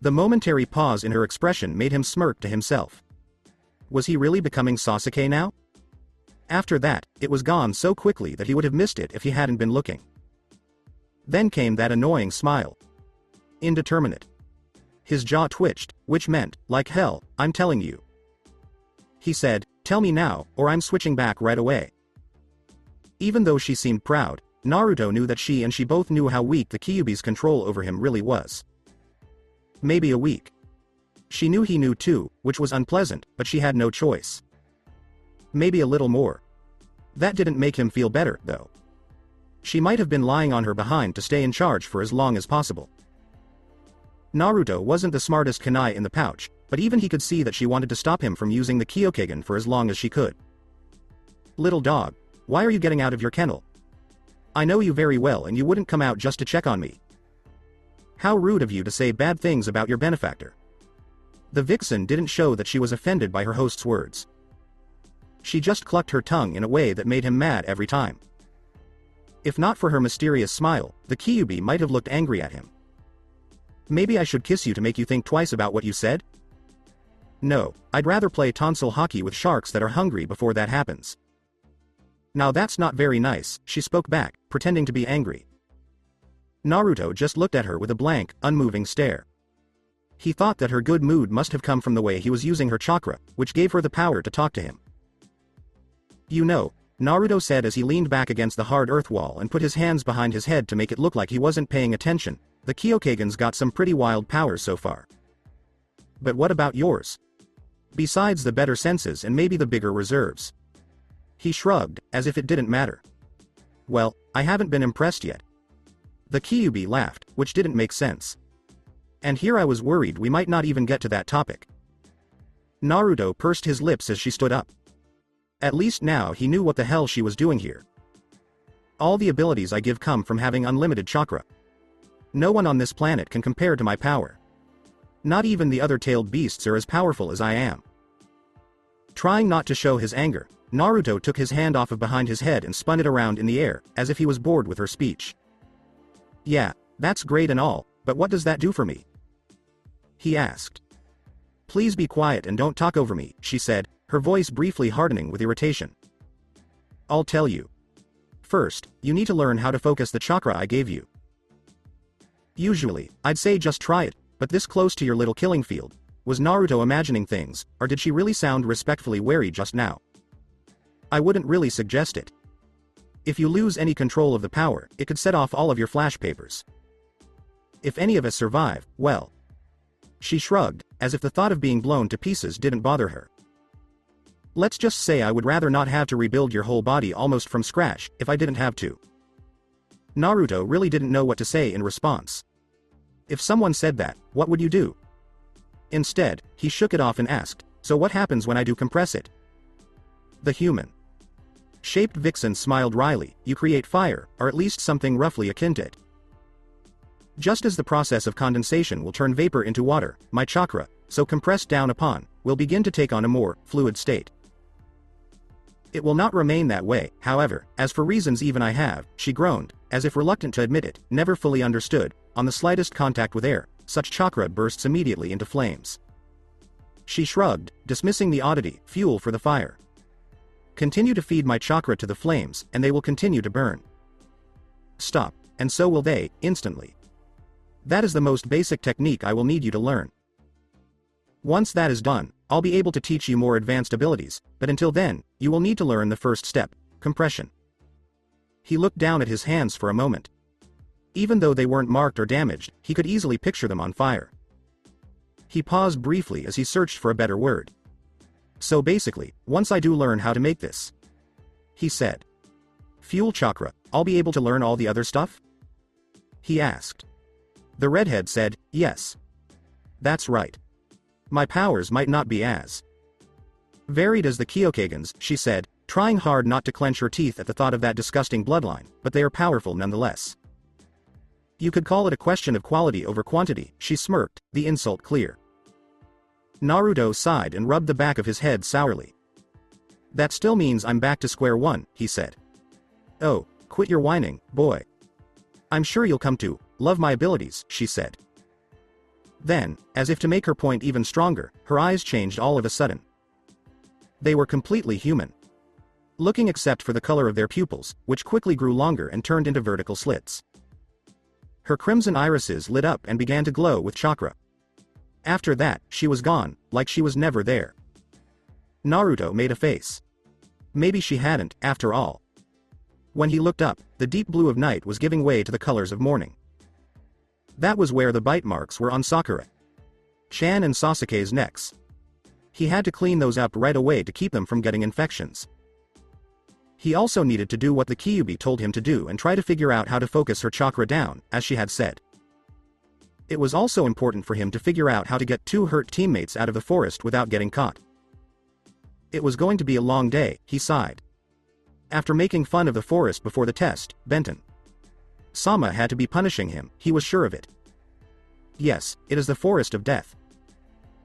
The momentary pause in her expression made him smirk to himself. Was he really becoming Sasuke now? After that, it was gone so quickly that he would have missed it if he hadn't been looking. Then came that annoying smile. Indeterminate. His jaw twitched, which meant, like hell, I'm telling you. He said, tell me now, or I'm switching back right away. Even though she seemed proud, Naruto knew that she both knew how weak the Kyuubi's control over him really was. Maybe a week. She knew he knew too, which was unpleasant, but she had no choice. Maybe a little more. That didn't make him feel better, though. She might have been lying on her behind to stay in charge for as long as possible. Naruto wasn't the smartest kunai in the pouch, but even he could see that she wanted to stop him from using the Kyokagen for as long as she could. Little dog, why are you getting out of your kennel? I know you very well and you wouldn't come out just to check on me. How rude of you to say bad things about your benefactor. The vixen didn't show that she was offended by her host's words. She just clucked her tongue in a way that made him mad every time. If not for her mysterious smile, the Kyuubi might have looked angry at him. Maybe I should kiss you to make you think twice about what you said? No, I'd rather play tonsil hockey with sharks that are hungry before that happens. Now that's not very nice, she spoke back, pretending to be angry. Naruto just looked at her with a blank, unmoving stare. He thought that her good mood must have come from the way he was using her chakra, which gave her the power to talk to him. You know, Naruto said as he leaned back against the hard earth wall and put his hands behind his head to make it look like he wasn't paying attention, the Kyokagen's got some pretty wild powers so far. But what about yours? Besides the better senses and maybe the bigger reserves. He shrugged, as if it didn't matter. Well, I haven't been impressed yet. The Kyuubi laughed, which didn't make sense. And here I was worried we might not even get to that topic. Naruto pursed his lips as she stood up. At least now he knew what the hell she was doing here. All the abilities I give come from having unlimited chakra. No one on this planet can compare to my power. Not even the other tailed beasts are as powerful as I am. Trying not to show his anger, Naruto took his hand off of behind his head and spun it around in the air, as if he was bored with her speech. Yeah, that's great and all, but what does that do for me? He asked. Please be quiet and don't talk over me, she said, her voice briefly hardening with irritation. I'll tell you. first, you need to learn how to focus the chakra I gave you. Usually, I'd say just try it, but this close to your little killing field. Was Naruto imagining things, or did she really sound respectfully wary just now? I wouldn't really suggest it. If you lose any control of the power, it could set off all of your flash papers. If any of us survive, well. She shrugged, as if the thought of being blown to pieces didn't bother her. Let's just say I would rather not have to rebuild your whole body almost from scratch, if I didn't have to. Naruto really didn't know what to say in response. If someone said that, what would you do? Instead, he shook it off and asked, so what happens when I do compress it? The human-shaped vixen smiled wryly, you create fire, or at least something roughly akin to it. Just as the process of condensation will turn vapor into water, my chakra, so compressed down upon, will begin to take on a more fluid state. It will not remain that way, however, as for reasons even I have, she groaned, as if reluctant to admit it, never fully understood, on the slightest contact with air, such chakra bursts immediately into flames. She shrugged, dismissing the oddity, fuel for the fire. Continue to feed my chakra to the flames, and they will continue to burn. Stop, and so will they, instantly. That is the most basic technique I will need you to learn. Once that is done, I'll be able to teach you more advanced abilities, but until then, you will need to learn the first step, compression. He looked down at his hands for a moment. Even though they weren't marked or damaged, he could easily picture them on fire. He paused briefly as he searched for a better word. So basically, once I do learn how to make this, he said. Fuel chakra, I'll be able to learn all the other stuff? He asked. The redhead said, yes. That's right. My powers might not be as varied as the Kyokagen's, she said, trying hard not to clench her teeth at the thought of that disgusting bloodline, but they are powerful nonetheless. You could call it a question of quality over quantity, she smirked, the insult clear. Naruto sighed and rubbed the back of his head sourly. That still means I'm back to square one, he said. Oh, quit your whining, boy. I'm sure you'll come to love my abilities, she said. Then, as if to make her point even stronger, her eyes changed all of a sudden. They were completely human. Looking except for the color of their pupils, which quickly grew longer and turned into vertical slits. Her crimson irises lit up and began to glow with chakra. After that, she was gone, like she was never there. Naruto made a face. Maybe she hadn't, after all. When he looked up, the deep blue of night was giving way to the colors of morning. That was where the bite marks were on Sakura, Chan and Sasuke's necks. He had to clean those up right away to keep them from getting infections. He also needed to do what the Kyuubi told him to do and try to figure out how to focus her chakra down, as she had said. It was also important for him to figure out how to get two hurt teammates out of the forest without getting caught. It was going to be a long day, he sighed. After making fun of the forest before the test, Sama had to be punishing him, he was sure of it. Yes, it is the forest of death.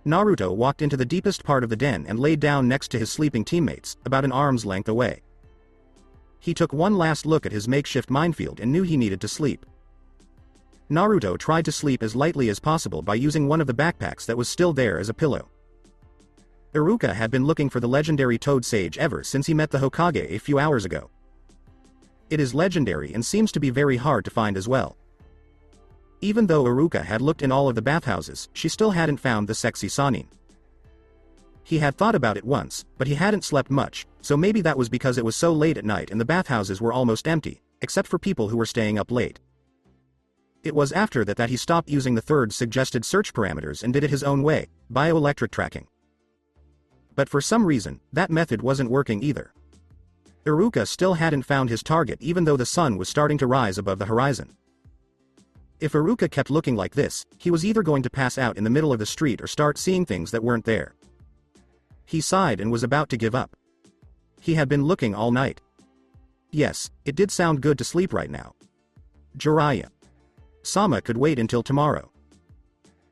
Naruto walked into the deepest part of the den and laid down next to his sleeping teammates, about an arm's length away. He took one last look at his makeshift minefield and knew he needed to sleep. Naruto tried to sleep as lightly as possible by using one of the backpacks that was still there as a pillow. Iruka had been looking for the legendary Toad Sage ever since he met the Hokage a few hours ago. It is legendary and seems to be very hard to find as well. Even though Iruka had looked in all of the bathhouses, she still hadn't found the sexy Sannin. He had thought about it once, but he hadn't slept much, so maybe that was because it was so late at night and the bathhouses were almost empty, except for people who were staying up late. It was after that he stopped using the third suggested search parameters and did it his own way, bioelectric tracking. But for some reason, that method wasn't working either. Iruka still hadn't found his target even though the sun was starting to rise above the horizon. If Iruka kept looking like this, he was either going to pass out in the middle of the street or start seeing things that weren't there. He sighed and was about to give up. He had been looking all night. Yes, it did sound good to sleep right now. Jiraiya Sama could wait until tomorrow.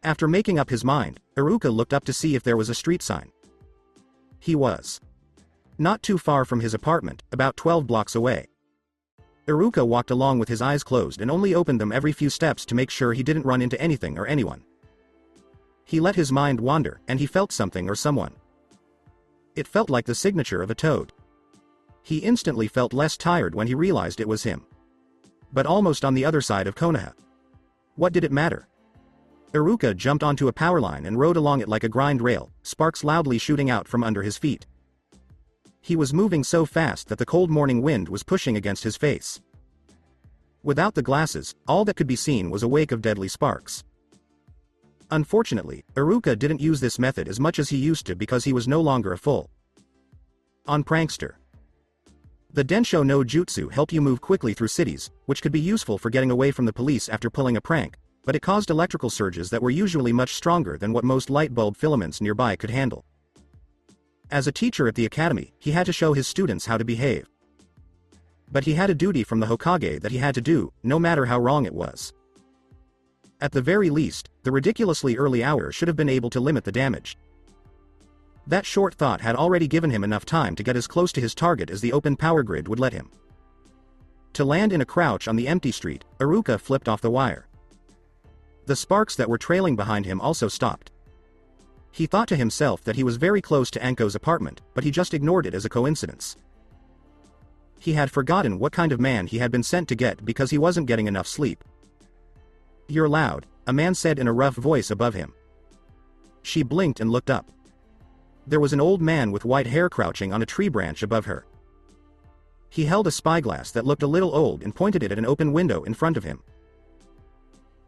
After making up his mind, Iruka looked up to see if there was a street sign. He was not too far from his apartment, about 12 blocks away. Iruka walked along with his eyes closed and only opened them every few steps to make sure he didn't run into anything or anyone. He let his mind wander, and he felt something or someone. It felt like the signature of a toad. He instantly felt less tired when he realized it was him. But almost on the other side of Konoha. What did it matter? Iruka jumped onto a power line and rode along it like a grind rail, sparks loudly shooting out from under his feet. He was moving so fast that the cold morning wind was pushing against his face. Without the glasses, all that could be seen was a wake of deadly sparks. Unfortunately, Iruka didn't use this method as much as he used to because he was no longer a full on prankster. The Densho no Jutsu helped you move quickly through cities, which could be useful for getting away from the police after pulling a prank, but it caused electrical surges that were usually much stronger than what most light bulb filaments nearby could handle. As a teacher at the academy, he had to show his students how to behave. But he had a duty from the Hokage that he had to do, no matter how wrong it was. At the very least, the ridiculously early hour should have been able to limit the damage. That short thought had already given him enough time to get as close to his target as the open power grid would let him. To land in a crouch on the empty street, Iruka flipped off the wire. The sparks that were trailing behind him also stopped. He thought to himself that he was very close to Anko's apartment, but he just ignored it as a coincidence. He had forgotten what kind of man he had been sent to get because he wasn't getting enough sleep. "You're loud," a man said in a rough voice above him. She blinked and looked up. There was an old man with white hair crouching on a tree branch above her. He held a spyglass that looked a little old and pointed it at an open window in front of him.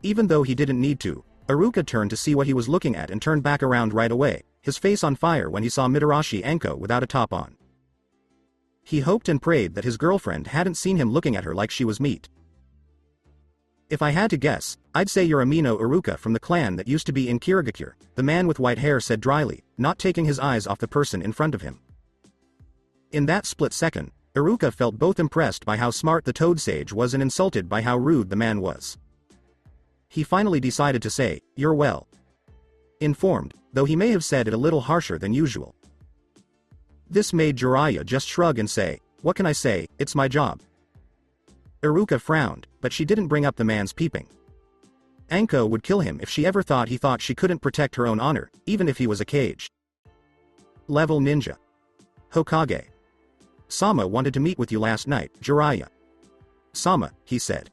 Even though he didn't need to, Iruka turned to see what he was looking at and turned back around right away, his face on fire when he saw Mitarashi Anko without a top on. He hoped and prayed that his girlfriend hadn't seen him looking at her like she was meat. "If I had to guess, I'd say you're Amino Iruka from the clan that used to be in Kirigakure," the man with white hair said dryly, not taking his eyes off the person in front of him. In that split second, Iruka felt both impressed by how smart the Toad Sage was and insulted by how rude the man was. He finally decided to say, "You're well informed," though he may have said it a little harsher than usual. This made Jiraiya just shrug and say, "What can I say, it's my job." Iruka frowned, but she didn't bring up the man's peeping. Anko would kill him if she ever thought he thought she couldn't protect her own honor, even if he was a cage. Level Ninja. Hokage. "Sama wanted to meet with you last night, Jiraiya." "Sama," he said.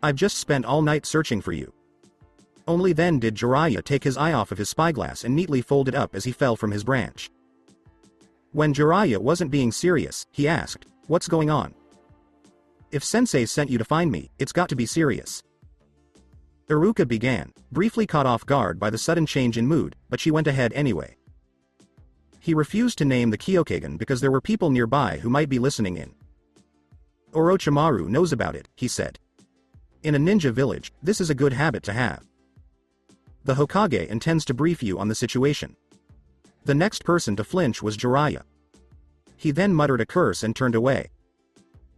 "I've just spent all night searching for you." Only then did Jiraiya take his eye off of his spyglass and neatly fold it up as he fell from his branch. When Jiraiya wasn't being serious, he asked, "What's going on?" "If Sensei sent you to find me, it's got to be serious." Iruka began, briefly caught off guard by the sudden change in mood, but she went ahead anyway. He refused to name the Kyokagen because there were people nearby who might be listening in. "Orochimaru knows about it," he said. "In a ninja village, this is a good habit to have. The Hokage intends to brief you on the situation." The next person to flinch was Jiraiya. He then muttered a curse and turned away.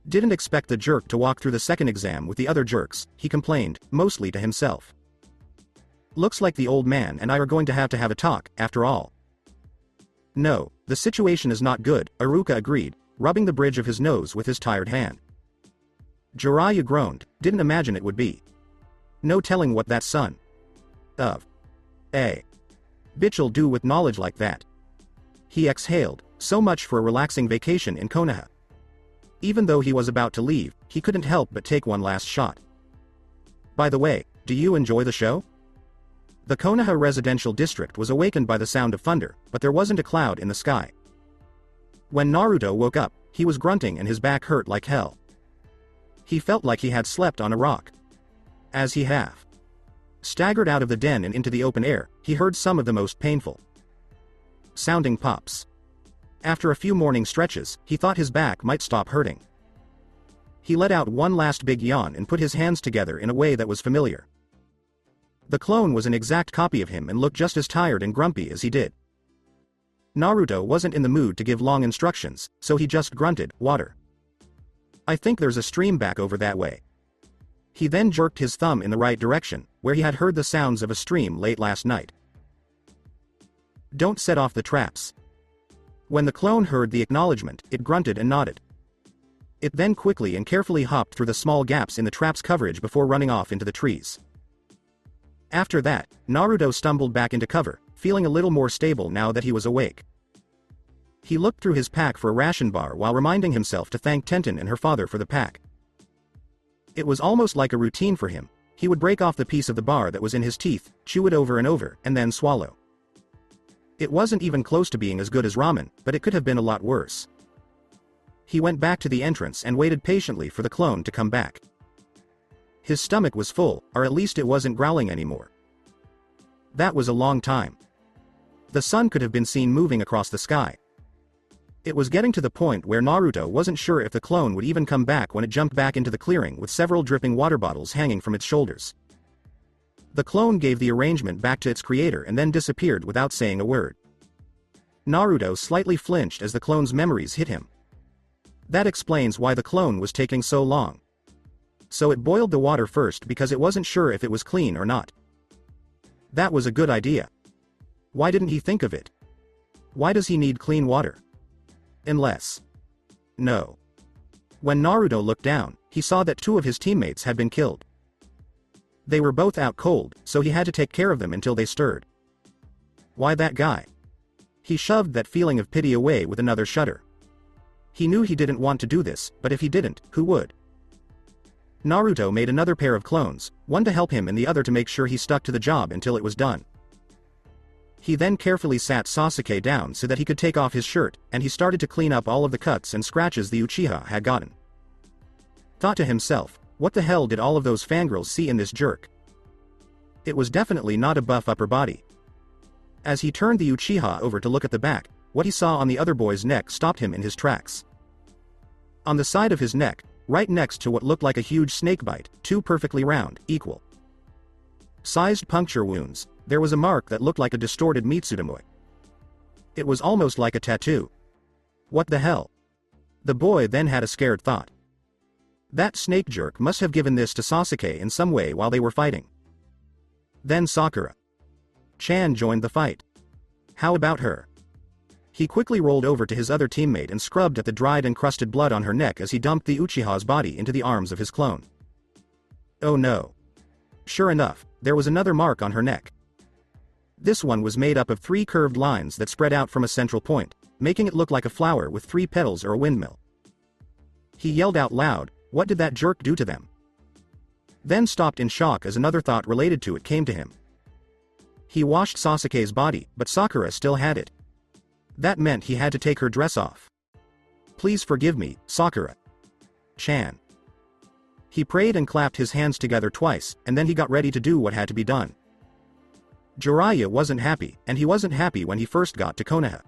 "Didn't expect the jerk to walk through the second exam with the other jerks," he complained, mostly to himself. "Looks like the old man and I are going to have a talk, after all." "No, the situation is not good," Iruka agreed, rubbing the bridge of his nose with his tired hand. Jiraiya groaned, didn't imagine it would be. No telling what that son of a bitch'll do with knowledge like that. He exhaled, so much for a relaxing vacation in Konoha. Even though he was about to leave, he couldn't help but take one last shot. "By the way, do you enjoy the show?" The Konoha residential district was awakened by the sound of thunder, but there wasn't a cloud in the sky. When Naruto woke up, he was grunting and his back hurt like hell. He felt like he had slept on a rock. As he half staggered out of the den and into the open air, he heard some of the most painful sounding pops. After a few morning stretches, he thought his back might stop hurting. He let out one last big yawn and put his hands together in a way that was familiar. The clone was an exact copy of him and looked just as tired and grumpy as he did. Naruto wasn't in the mood to give long instructions, so he just grunted, "Water. I think there's a stream back over that way." He then jerked his thumb in the right direction, where he had heard the sounds of a stream late last night. "Don't set off the traps." When the clone heard the acknowledgement, it grunted and nodded. It then quickly and carefully hopped through the small gaps in the trap's coverage before running off into the trees. After that, Naruto stumbled back into cover, feeling a little more stable now that he was awake. He looked through his pack for a ration bar while reminding himself to thank Tenten and her father for the pack. It was almost like a routine for him. He would break off the piece of the bar that was in his teeth, chew it over and over, and then swallow. It wasn't even close to being as good as ramen, but it could have been a lot worse. He went back to the entrance and waited patiently for the clone to come back. His stomach was full, or at least it wasn't growling anymore. That was a long time. The sun could have been seen moving across the sky. It was getting to the point where Naruto wasn't sure if the clone would even come back when it jumped back into the clearing with several dripping water bottles hanging from its shoulders. The clone gave the arrangement back to its creator and then disappeared without saying a word. Naruto slightly flinched as the clone's memories hit him. That explains why the clone was taking so long. So it boiled the water first because it wasn't sure if it was clean or not. That was a good idea. Why didn't he think of it? Why does he need clean water? Unless... No. When Naruto looked down, he saw that 2 of his teammates had been killed. They were both out cold, so he had to take care of them until they stirred. Why that guy? He shoved that feeling of pity away with another shudder. He knew he didn't want to do this, but if he didn't, who would? Naruto made another pair of clones, one to help him and the other to make sure he stuck to the job until it was done. He then carefully sat Sasuke down so that he could take off his shirt, and he started to clean up all of the cuts and scratches the Uchiha had gotten. Thought to himself, what the hell did all of those fangirls see in this jerk? It was definitely not a buff upper body. As he turned the Uchiha over to look at the back, what he saw on the other boy's neck stopped him in his tracks. On the side of his neck, right next to what looked like a huge snakebite, 2 perfectly round, equal sized puncture wounds, there was a mark that looked like a distorted Mitsudomoi. It was almost like a tattoo. What the hell? The boy then had a scared thought. That snake jerk must have given this to Sasuke in some way while they were fighting. Then Sakura-chan joined the fight. How about her? He quickly rolled over to his other teammate and scrubbed at the dried and crusted blood on her neck as he dumped the Uchiha's body into the arms of his clone. Oh no. Sure enough, there was another mark on her neck. This one was made up of 3 curved lines that spread out from a central point, making it look like a flower with 3 petals or a windmill. He yelled out loud, "What did that jerk do to them?" Then stopped in shock as another thought related to it came to him. He washed Sasuke's body, but Sakura still had it. That meant he had to take her dress off. Please forgive me, Sakura-chan. He prayed and clapped his hands together twice, and then he got ready to do what had to be done. Jiraiya wasn't happy, and he wasn't happy when he first got to Konoha.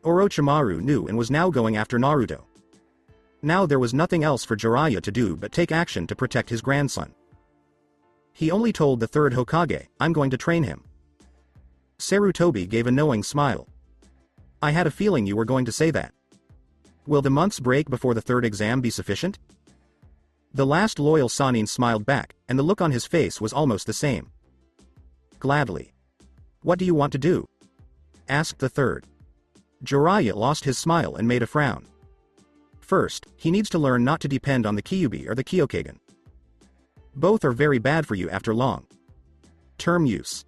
Orochimaru knew and was now going after Naruto. Now there was nothing else for Jiraiya to do but take action to protect his grandson. He only told the 3rd Hokage, "I'm going to train him." Sarutobi gave a knowing smile. I had a feeling you were going to say that. Will the month's break before the 3rd exam be sufficient? The last loyal Sannin smiled back, and the look on his face was almost the same. Gladly. What do you want to do? Asked the 3rd. Jiraiya lost his smile and made a frown. First, he needs to learn not to depend on the Kyuubi or the Kyokagen. Both are very bad for you after long term use.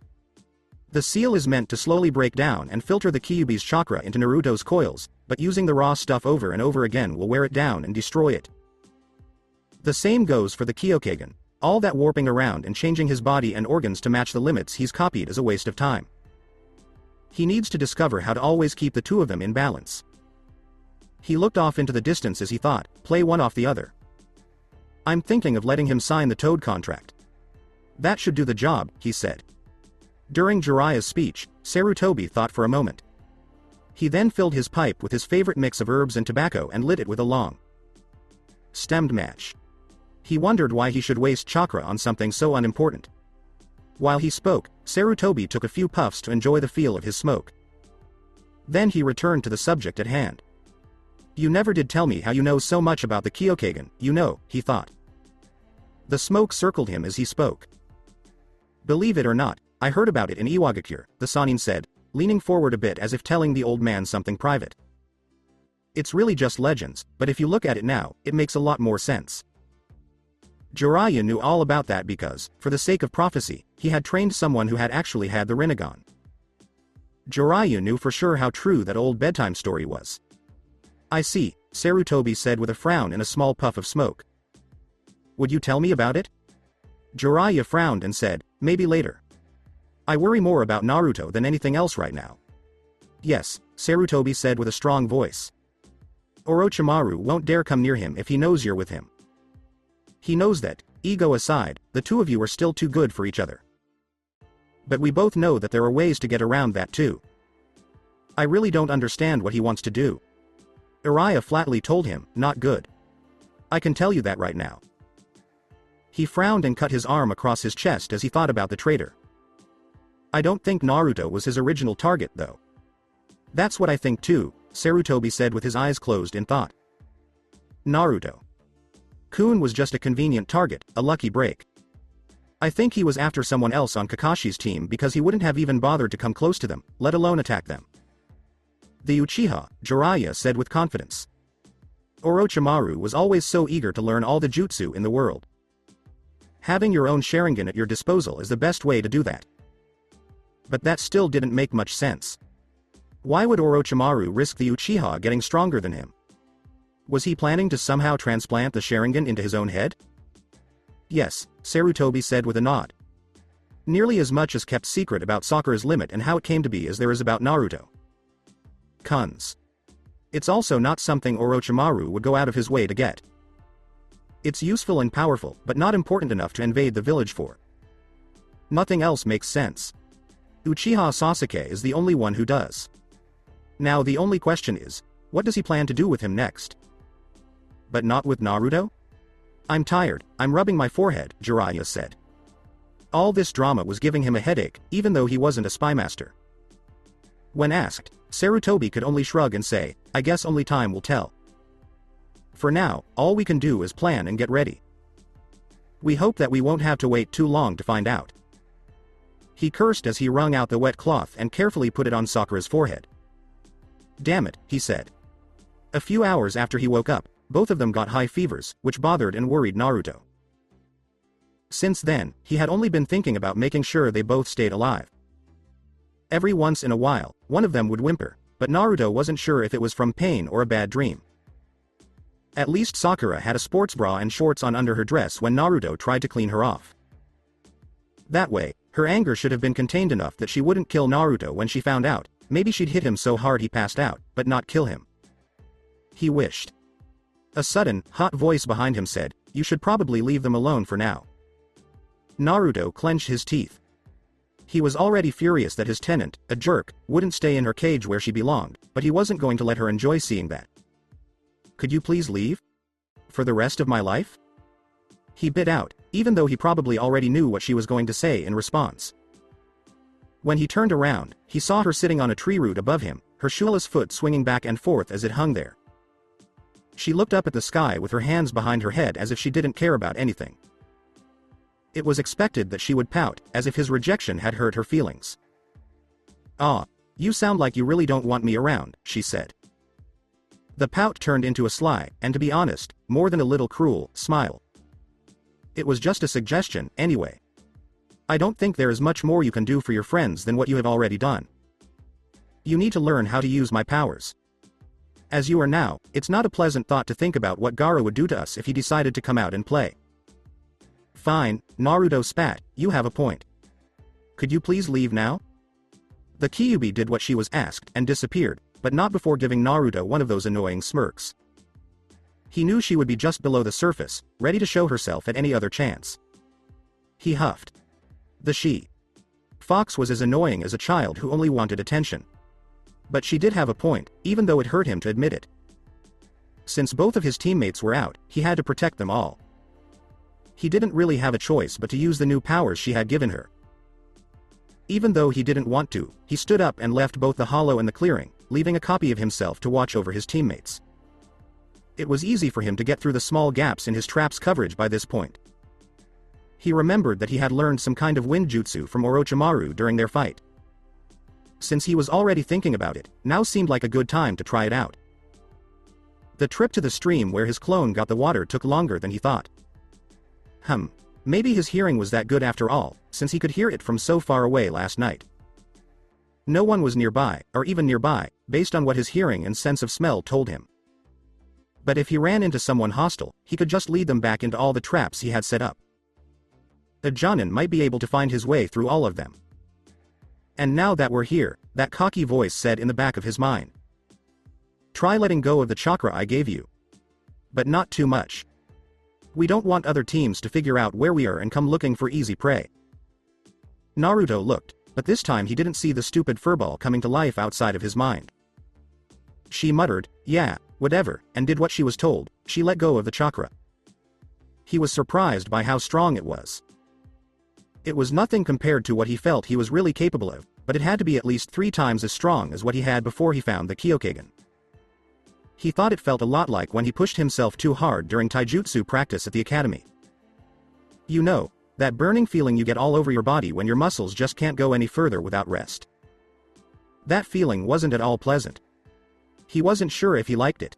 The seal is meant to slowly break down and filter the Kyuubi's chakra into Naruto's coils, but using the raw stuff over and over again will wear it down and destroy it. The same goes for the Kyokagen. All that warping around and changing his body and organs to match the limits he's copied is a waste of time. He needs to discover how to always keep the 2 of them in balance. He looked off into the distance as he thought, play one off the other. I'm thinking of letting him sign the Toad contract. That should do the job, he said. During Jiraiya's speech, Sarutobi thought for a moment. He then filled his pipe with his favorite mix of herbs and tobacco and lit it with a long stemmed match. He wondered why he should waste chakra on something so unimportant. While he spoke, Sarutobi took a few puffs to enjoy the feel of his smoke. Then he returned to the subject at hand. You never did tell me how you know so much about the Kyokagen, he thought. The smoke circled him as he spoke. Believe it or not, I heard about it in Iwagakure, the Sannin said, leaning forward a bit as if telling the old man something private. It's really just legends, but if you look at it now, it makes a lot more sense. Jiraiya knew all about that because, for the sake of prophecy, he had trained someone who had actually had the Rin'negan. Jiraiya knew for sure how true that old bedtime story was. I see, Sarutobi said with a frown and a small puff of smoke. Would you tell me about it? Jiraiya frowned and said, maybe later. I worry more about Naruto than anything else right now. Yes, Sarutobi said with a strong voice. Orochimaru won't dare come near him if he knows you're with him. He knows that, ego aside, the two of you are still too good for each other. But we both know that there are ways to get around that too. I really don't understand what he wants to do. Uriah flatly told him, not good. I can tell you that right now. He frowned and cut his arm across his chest as he thought about the traitor. I don't think Naruto was his original target though. That's what I think too, Sarutobi said with his eyes closed in thought. Naruto. Kun was just a convenient target, a lucky break. I think he was after someone else on Kakashi's team because he wouldn't have even bothered to come close to them, let alone attack them. The Uchiha, Jiraiya said with confidence. Orochimaru was always so eager to learn all the jutsu in the world. Having your own Sharingan at your disposal is the best way to do that. But that still didn't make much sense. Why would Orochimaru risk the Uchiha getting stronger than him? Was he planning to somehow transplant the Sharingan into his own head? Yes, Sarutobi said with a nod. Nearly as much is kept secret about Sakura's limit and how it came to be as there is about Naruto. Cons. It's also not something Orochimaru would go out of his way to get. It's useful and powerful, but not important enough to invade the village for. Nothing else makes sense. Uchiha Sasuke is the only one who does. Now the only question is, what does he plan to do with him next? But not with Naruto? I'm tired, I'm rubbing my forehead, Jiraiya said. All this drama was giving him a headache, even though he wasn't a spy master. When asked, Sarutobi could only shrug and say, I guess only time will tell. For now, all we can do is plan and get ready. We hope that we won't have to wait too long to find out. He cursed as he wrung out the wet cloth and carefully put it on Sakura's forehead. Damn it, he said. A few hours after he woke up, both of them got high fevers, which bothered and worried Naruto. Since then, he had only been thinking about making sure they both stayed alive. Every once in a while, one of them would whimper, but Naruto wasn't sure if it was from pain or a bad dream. At least Sakura had a sports bra and shorts on under her dress when Naruto tried to clean her off. That way, her anger should have been contained enough that she wouldn't kill Naruto when she found out. Maybe she'd hit him so hard he passed out, but not kill him. He wished. A sudden, hot voice behind him said, you should probably leave them alone for now. Naruto clenched his teeth. He was already furious that his tenant, a jerk, wouldn't stay in her cage where she belonged, but he wasn't going to let her enjoy seeing that. Could you please leave? For the rest of my life? He bit out, even though he probably already knew what she was going to say in response. When he turned around, he saw her sitting on a tree root above him, her shoeless foot swinging back and forth as it hung there. She looked up at the sky with her hands behind her head as if she didn't care about anything. It was expected that she would pout, as if his rejection had hurt her feelings. Ah, you sound like you really don't want me around, she said. The pout turned into a sly, and to be honest, more than a little cruel, smile. It was just a suggestion, anyway. I don't think there is much more you can do for your friends than what you have already done. You need to learn how to use my powers. As you are now, it's not a pleasant thought to think about what Gaara would do to us if he decided to come out and play. Fine, Naruto spat, you have a point. Could you please leave now? The Kyuubi did what she was asked and disappeared, but not before giving Naruto one of those annoying smirks. He knew she would be just below the surface, ready to show herself at any other chance. He huffed. The she. Fox was as annoying as a child who only wanted attention. But she did have a point, even though it hurt him to admit it. Since both of his teammates were out, he had to protect them all. He didn't really have a choice but to use the new powers she had given her. Even though he didn't want to, he stood up and left both the hollow and the clearing, leaving a copy of himself to watch over his teammates. It was easy for him to get through the small gaps in his trap's coverage by this point. He remembered that he had learned some kind of wind jutsu from Orochimaru during their fight. Since he was already thinking about it, now seemed like a good time to try it out. The trip to the stream where his clone got the water took longer than he thought. Maybe his hearing was that good after all, since he could hear it from so far away last night. No one was nearby, or even nearby, based on what his hearing and sense of smell told him. But if he ran into someone hostile, he could just lead them back into all the traps he had set up. A Jonin might be able to find his way through all of them. And now that we're here, that cocky voice said in the back of his mind. Try letting go of the chakra I gave you. But not too much. We don't want other teams to figure out where we are and come looking for easy prey. Naruto looked, but this time he didn't see the stupid furball coming to life outside of his mind. She muttered, yeah, whatever, and did what she was told. She let go of the chakra. He was surprised by how strong it was. It was nothing compared to what he felt he was really capable of, but it had to be at least 3 times as strong as what he had before he found the Kyokagen. He thought it felt a lot like when he pushed himself too hard during taijutsu practice at the academy. You know, that burning feeling you get all over your body when your muscles just can't go any further without rest. That feeling wasn't at all pleasant. He wasn't sure if he liked it.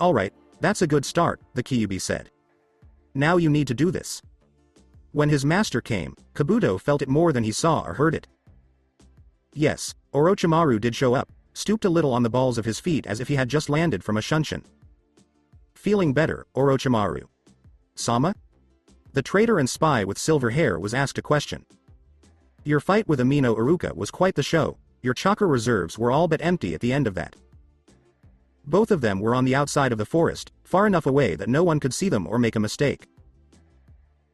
Alright, that's a good start, the Kyuubi said. Now you need to do this. When his master came, Kabuto felt it more than he saw or heard it. Yes, Orochimaru did show up, stooped a little on the balls of his feet as if he had just landed from a shunshin. Feeling better, Orochimaru. Sama? The traitor and spy with silver hair was asked a question. Your fight with Amino Iruka was quite the show, your chakra reserves were all but empty at the end of that. Both of them were on the outside of the forest, far enough away that no one could see them or make a mistake.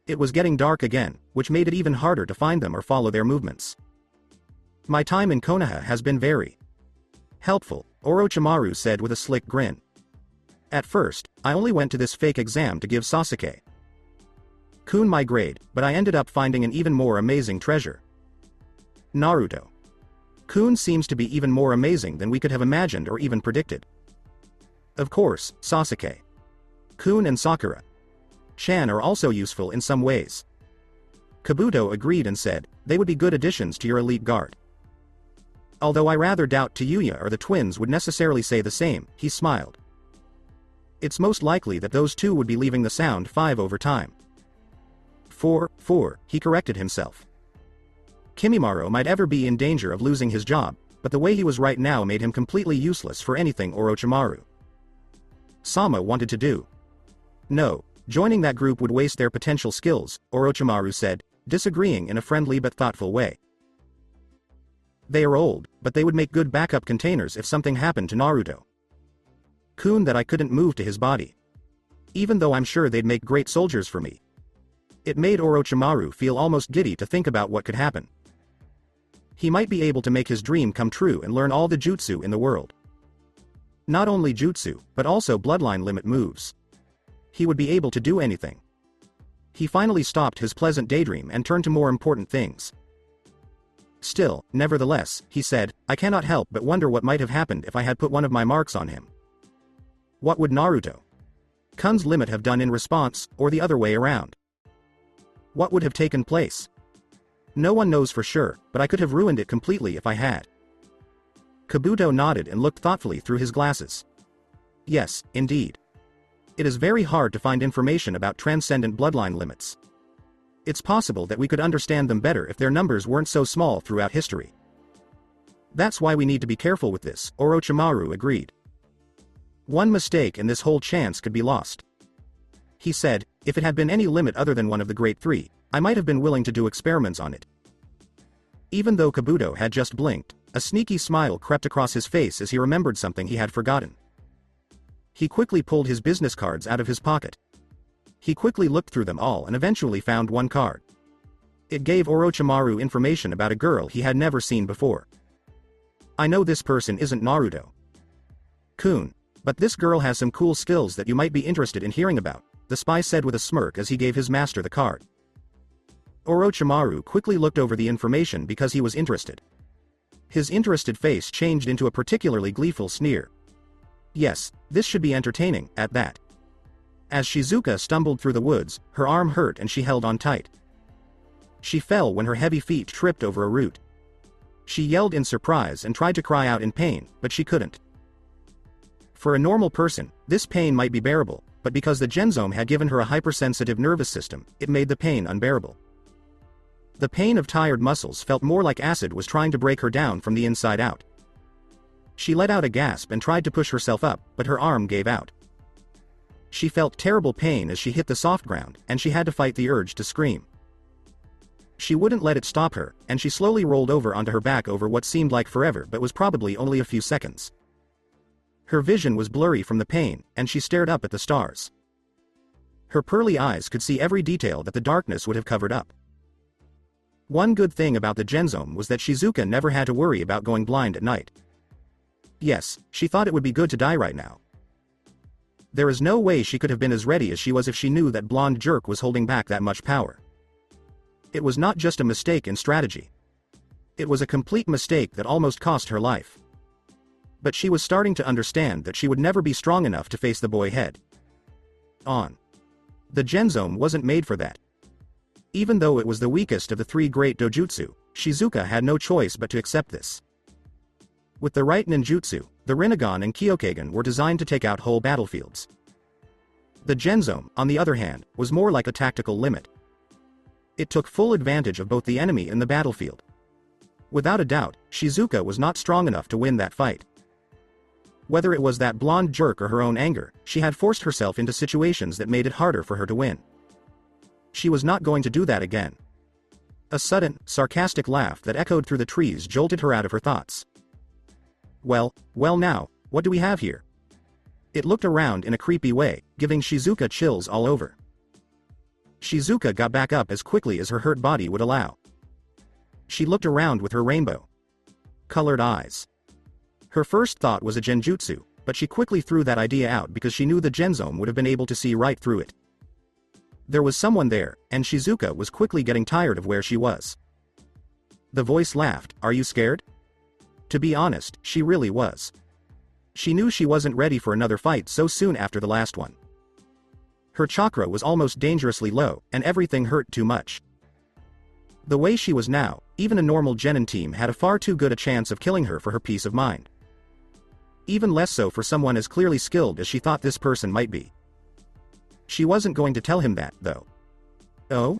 It was getting dark again, which made it even harder to find them or follow their movements. My time in Konoha has been very helpful, Orochimaru said with a slick grin. At first, I only went to this fake exam to give Sasuke Kun my grade, but I ended up finding an even more amazing treasure. Naruto. Kun seems to be even more amazing than we could have imagined or even predicted. Of course, Sasuke Kun and Sakura Chan are also useful in some ways. Kabuto agreed and said, they would be good additions to your elite guard. Although I rather doubt Tayuya or the twins would necessarily say the same, he smiled. It's most likely that those two would be leaving the Sound 5 over time. 4, he corrected himself. Kimimaro might ever be in danger of losing his job, but the way he was right now made him completely useless for anything Orochimaru Sama wanted to do. No, joining that group would waste their potential skills, Orochimaru said, disagreeing in a friendly but thoughtful way. They are old, but they would make good backup containers if something happened to Naruto Kun that I couldn't move to his body. Even though I'm sure they'd make great soldiers for me. It made Orochimaru feel almost giddy to think about what could happen. He might be able to make his dream come true and learn all the jutsu in the world. Not only jutsu, but also bloodline limit moves. He would be able to do anything. He finally stopped his pleasant daydream and turned to more important things. Still, nevertheless, he said, I cannot help but wonder what might have happened if I had put one of my marks on him. What would Naruto Kun's limit have done in response, or the other way around? What would have taken place? No one knows for sure, but I could have ruined it completely if I had. Kabuto nodded and looked thoughtfully through his glasses. Yes, indeed. It is very hard to find information about transcendent bloodline limits. It's possible that we could understand them better if their numbers weren't so small throughout history. That's why we need to be careful with this, Orochimaru agreed. One mistake and this whole chance could be lost. He said, if it had been any limit other than one of the Great Three, I might have been willing to do experiments on it. Even though Kabuto had just blinked, a sneaky smile crept across his face as he remembered something he had forgotten. He quickly pulled his business cards out of his pocket. He quickly looked through them all and eventually found one card. It gave Orochimaru information about a girl he had never seen before. I know this person isn't Naruto Kun, but this girl has some cool skills that you might be interested in hearing about, the spy said with a smirk as he gave his master the card. Orochimaru quickly looked over the information because he was interested. His interested face changed into a particularly gleeful sneer. Yes, this should be entertaining, at that. As Shizuka stumbled through the woods, her arm hurt and she held on tight. She fell when her heavy feet tripped over a root. She yelled in surprise and tried to cry out in pain, but she couldn't. For a normal person, this pain might be bearable, but because the genzome had given her a hypersensitive nervous system, it made the pain unbearable. The pain of tired muscles felt more like acid was trying to break her down from the inside out. She let out a gasp and tried to push herself up, but her arm gave out. She felt terrible pain as she hit the soft ground, and she had to fight the urge to scream. She wouldn't let it stop her, and she slowly rolled over onto her back over what seemed like forever but was probably only a few seconds. Her vision was blurry from the pain, and she stared up at the stars. Her pearly eyes could see every detail that the darkness would have covered up. One good thing about the Genzome was that Shizuka never had to worry about going blind at night. Yes, she thought it would be good to die right now. There is no way she could have been as ready as she was if she knew that blonde jerk was holding back that much power. It was not just a mistake in strategy. It was a complete mistake that almost cost her life. But she was starting to understand that she would never be strong enough to face the boy head on. The Genzome wasn't made for that. Even though it was the weakest of the three great Dojutsu, Shizuka had no choice but to accept this. With the right ninjutsu, the Rin'negan and Kyokagen were designed to take out whole battlefields. The Genzome, on the other hand, was more like a tactical limit. It took full advantage of both the enemy and the battlefield. Without a doubt, Shizuka was not strong enough to win that fight. Whether it was that blonde jerk or her own anger, she had forced herself into situations that made it harder for her to win. She was not going to do that again. A sudden, sarcastic laugh that echoed through the trees jolted her out of her thoughts. Well now, what do we have here? It looked around in a creepy way, giving Shizuka chills all over. Shizuka got back up as quickly as her hurt body would allow. She looked around with her rainbow-colored eyes. Her first thought was a genjutsu, but she quickly threw that idea out because she knew the Genzome would have been able to see right through it. There was someone there, and Shizuka was quickly getting tired of where she was. The voice laughed, "Are you scared?" To be honest, she really was. She knew she wasn't ready for another fight so soon after the last one. Her chakra was almost dangerously low, and everything hurt too much. The way she was now, even a normal genin team had a far too good a chance of killing her for her peace of mind. Even less so for someone as clearly skilled as she thought this person might be. She wasn't going to tell him that, though. "Oh?"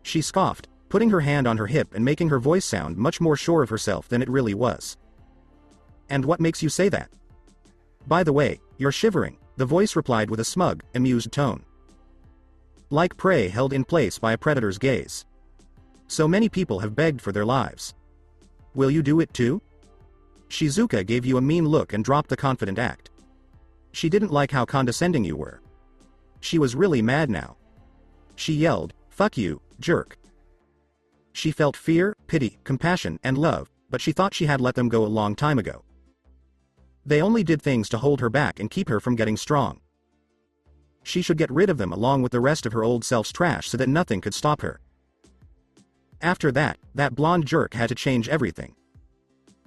She scoffed, putting her hand on her hip and making her voice sound much more sure of herself than it really was. "And what makes you say that?" "By the way, you're shivering," the voice replied with a smug, amused tone. Like prey held in place by a predator's gaze. So many people have begged for their lives. Will you do it too? Shizuka gave you a mean look and dropped the confident act. She didn't like how condescending you were. She was really mad now. She yelled, "Fuck you, jerk." She felt fear, pity, compassion, and love, but she thought she had let them go a long time ago. They only did things to hold her back and keep her from getting strong. She should get rid of them along with the rest of her old self's trash so that nothing could stop her. After that blonde jerk had to change everything.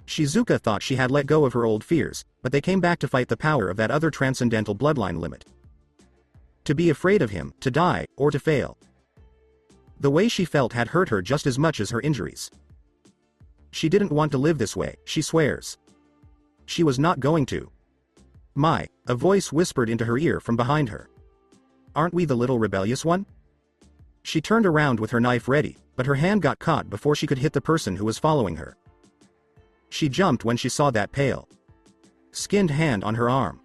Shizuka thought she had let go of her old fears, but they came back to fight the power of that other transcendental bloodline limit. To be afraid of him, to die, or to fail. The way she felt had hurt her just as much as her injuries. She didn't want to live this way, she swears. She was not going to. A voice whispered into her ear from behind her. "Aren't we the little rebellious one?" She turned around with her knife ready, but her hand got caught before she could hit the person who was following her. She jumped when she saw that pale, skinned hand on her arm.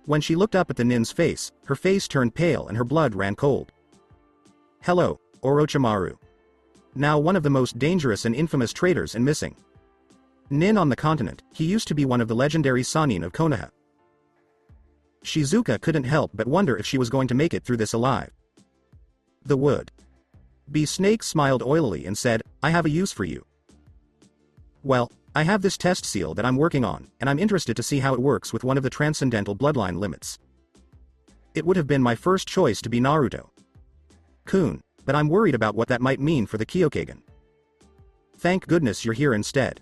When she looked up at the nin's face, her face turned pale and her blood ran cold. "Hello, Orochimaru. Now one of the most dangerous and infamous traitors and missing nin on the continent, he used to be one of the legendary Sannin of Konoha." Shizuka couldn't help but wonder if she was going to make it through this alive. The would-be snake smiled oilily and said, "I have a use for you. Well, I have this test seal that I'm working on, and I'm interested to see how it works with one of the transcendental bloodline limits. It would have been my first choice to be Naruto-kun, but I'm worried about what that might mean for the Kyokagen. Thank goodness you're here instead."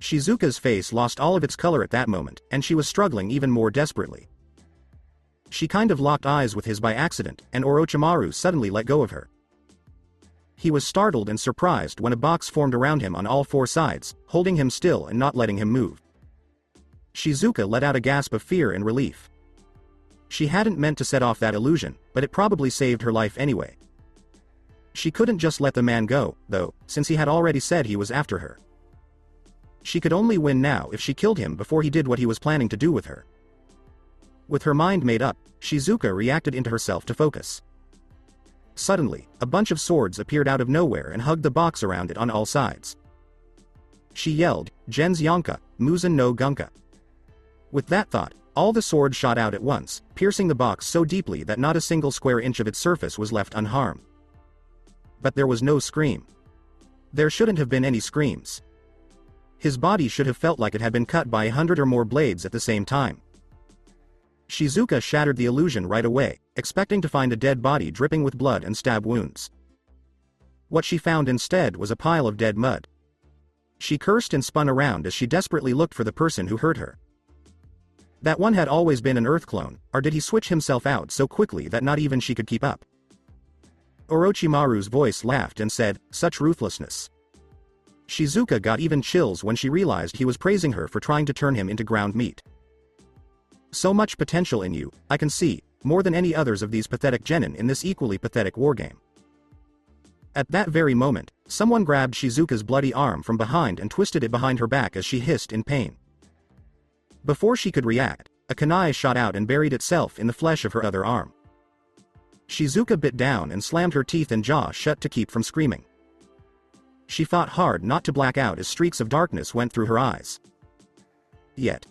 Shizuka's face lost all of its color at that moment, and she was struggling even more desperately. She kind of locked eyes with his by accident, and Orochimaru suddenly let go of her. He was startled and surprised when a box formed around him on all four sides, holding him still and not letting him move. Shizuka let out a gasp of fear and relief. She hadn't meant to set off that illusion, but it probably saved her life anyway. She couldn't just let the man go, though, since he had already said he was after her. She could only win now if she killed him before he did what he was planning to do with her. With her mind made up, Shizuka reacted into herself to focus. Suddenly, a bunch of swords appeared out of nowhere and hugged the box around it on all sides. She yelled, "Gens Yonka, Muzen no Gunka." With that thought, all the swords shot out at once, piercing the box so deeply that not a single square inch of its surface was left unharmed. But there was no scream. There shouldn't have been any screams. His body should have felt like it had been cut by 100 or more blades at the same time. Shizuka shattered the illusion right away, expecting to find a dead body dripping with blood and stab wounds. What she found instead was a pile of dead mud. She cursed and spun around as she desperately looked for the person who hurt her. That one had always been an Earth clone, or did he switch himself out so quickly that not even she could keep up? Orochimaru's voice laughed and said, "Such ruthlessness." Shizuka got even chills when she realized he was praising her for trying to turn him into ground meat. "So much potential in you, I can see, more than any others of these pathetic genin in this equally pathetic wargame." At that very moment, someone grabbed Shizuka's bloody arm from behind and twisted it behind her back as she hissed in pain. Before she could react, a kunai shot out and buried itself in the flesh of her other arm. Shizuka bit down and slammed her teeth and jaw shut to keep from screaming. She fought hard not to black out as streaks of darkness went through her eyes. Yet.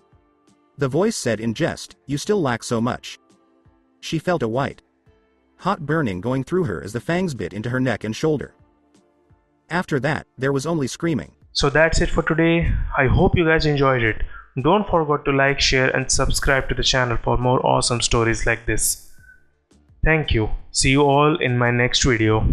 The voice said in jest, "You still lack so much." She felt a white, hot burning going through her as the fangs bit into her neck and shoulder. After that, there was only screaming. So that's it for today. I hope you guys enjoyed it. Don't forget to like, share and subscribe to the channel for more awesome stories like this. Thank you. See you all in my next video.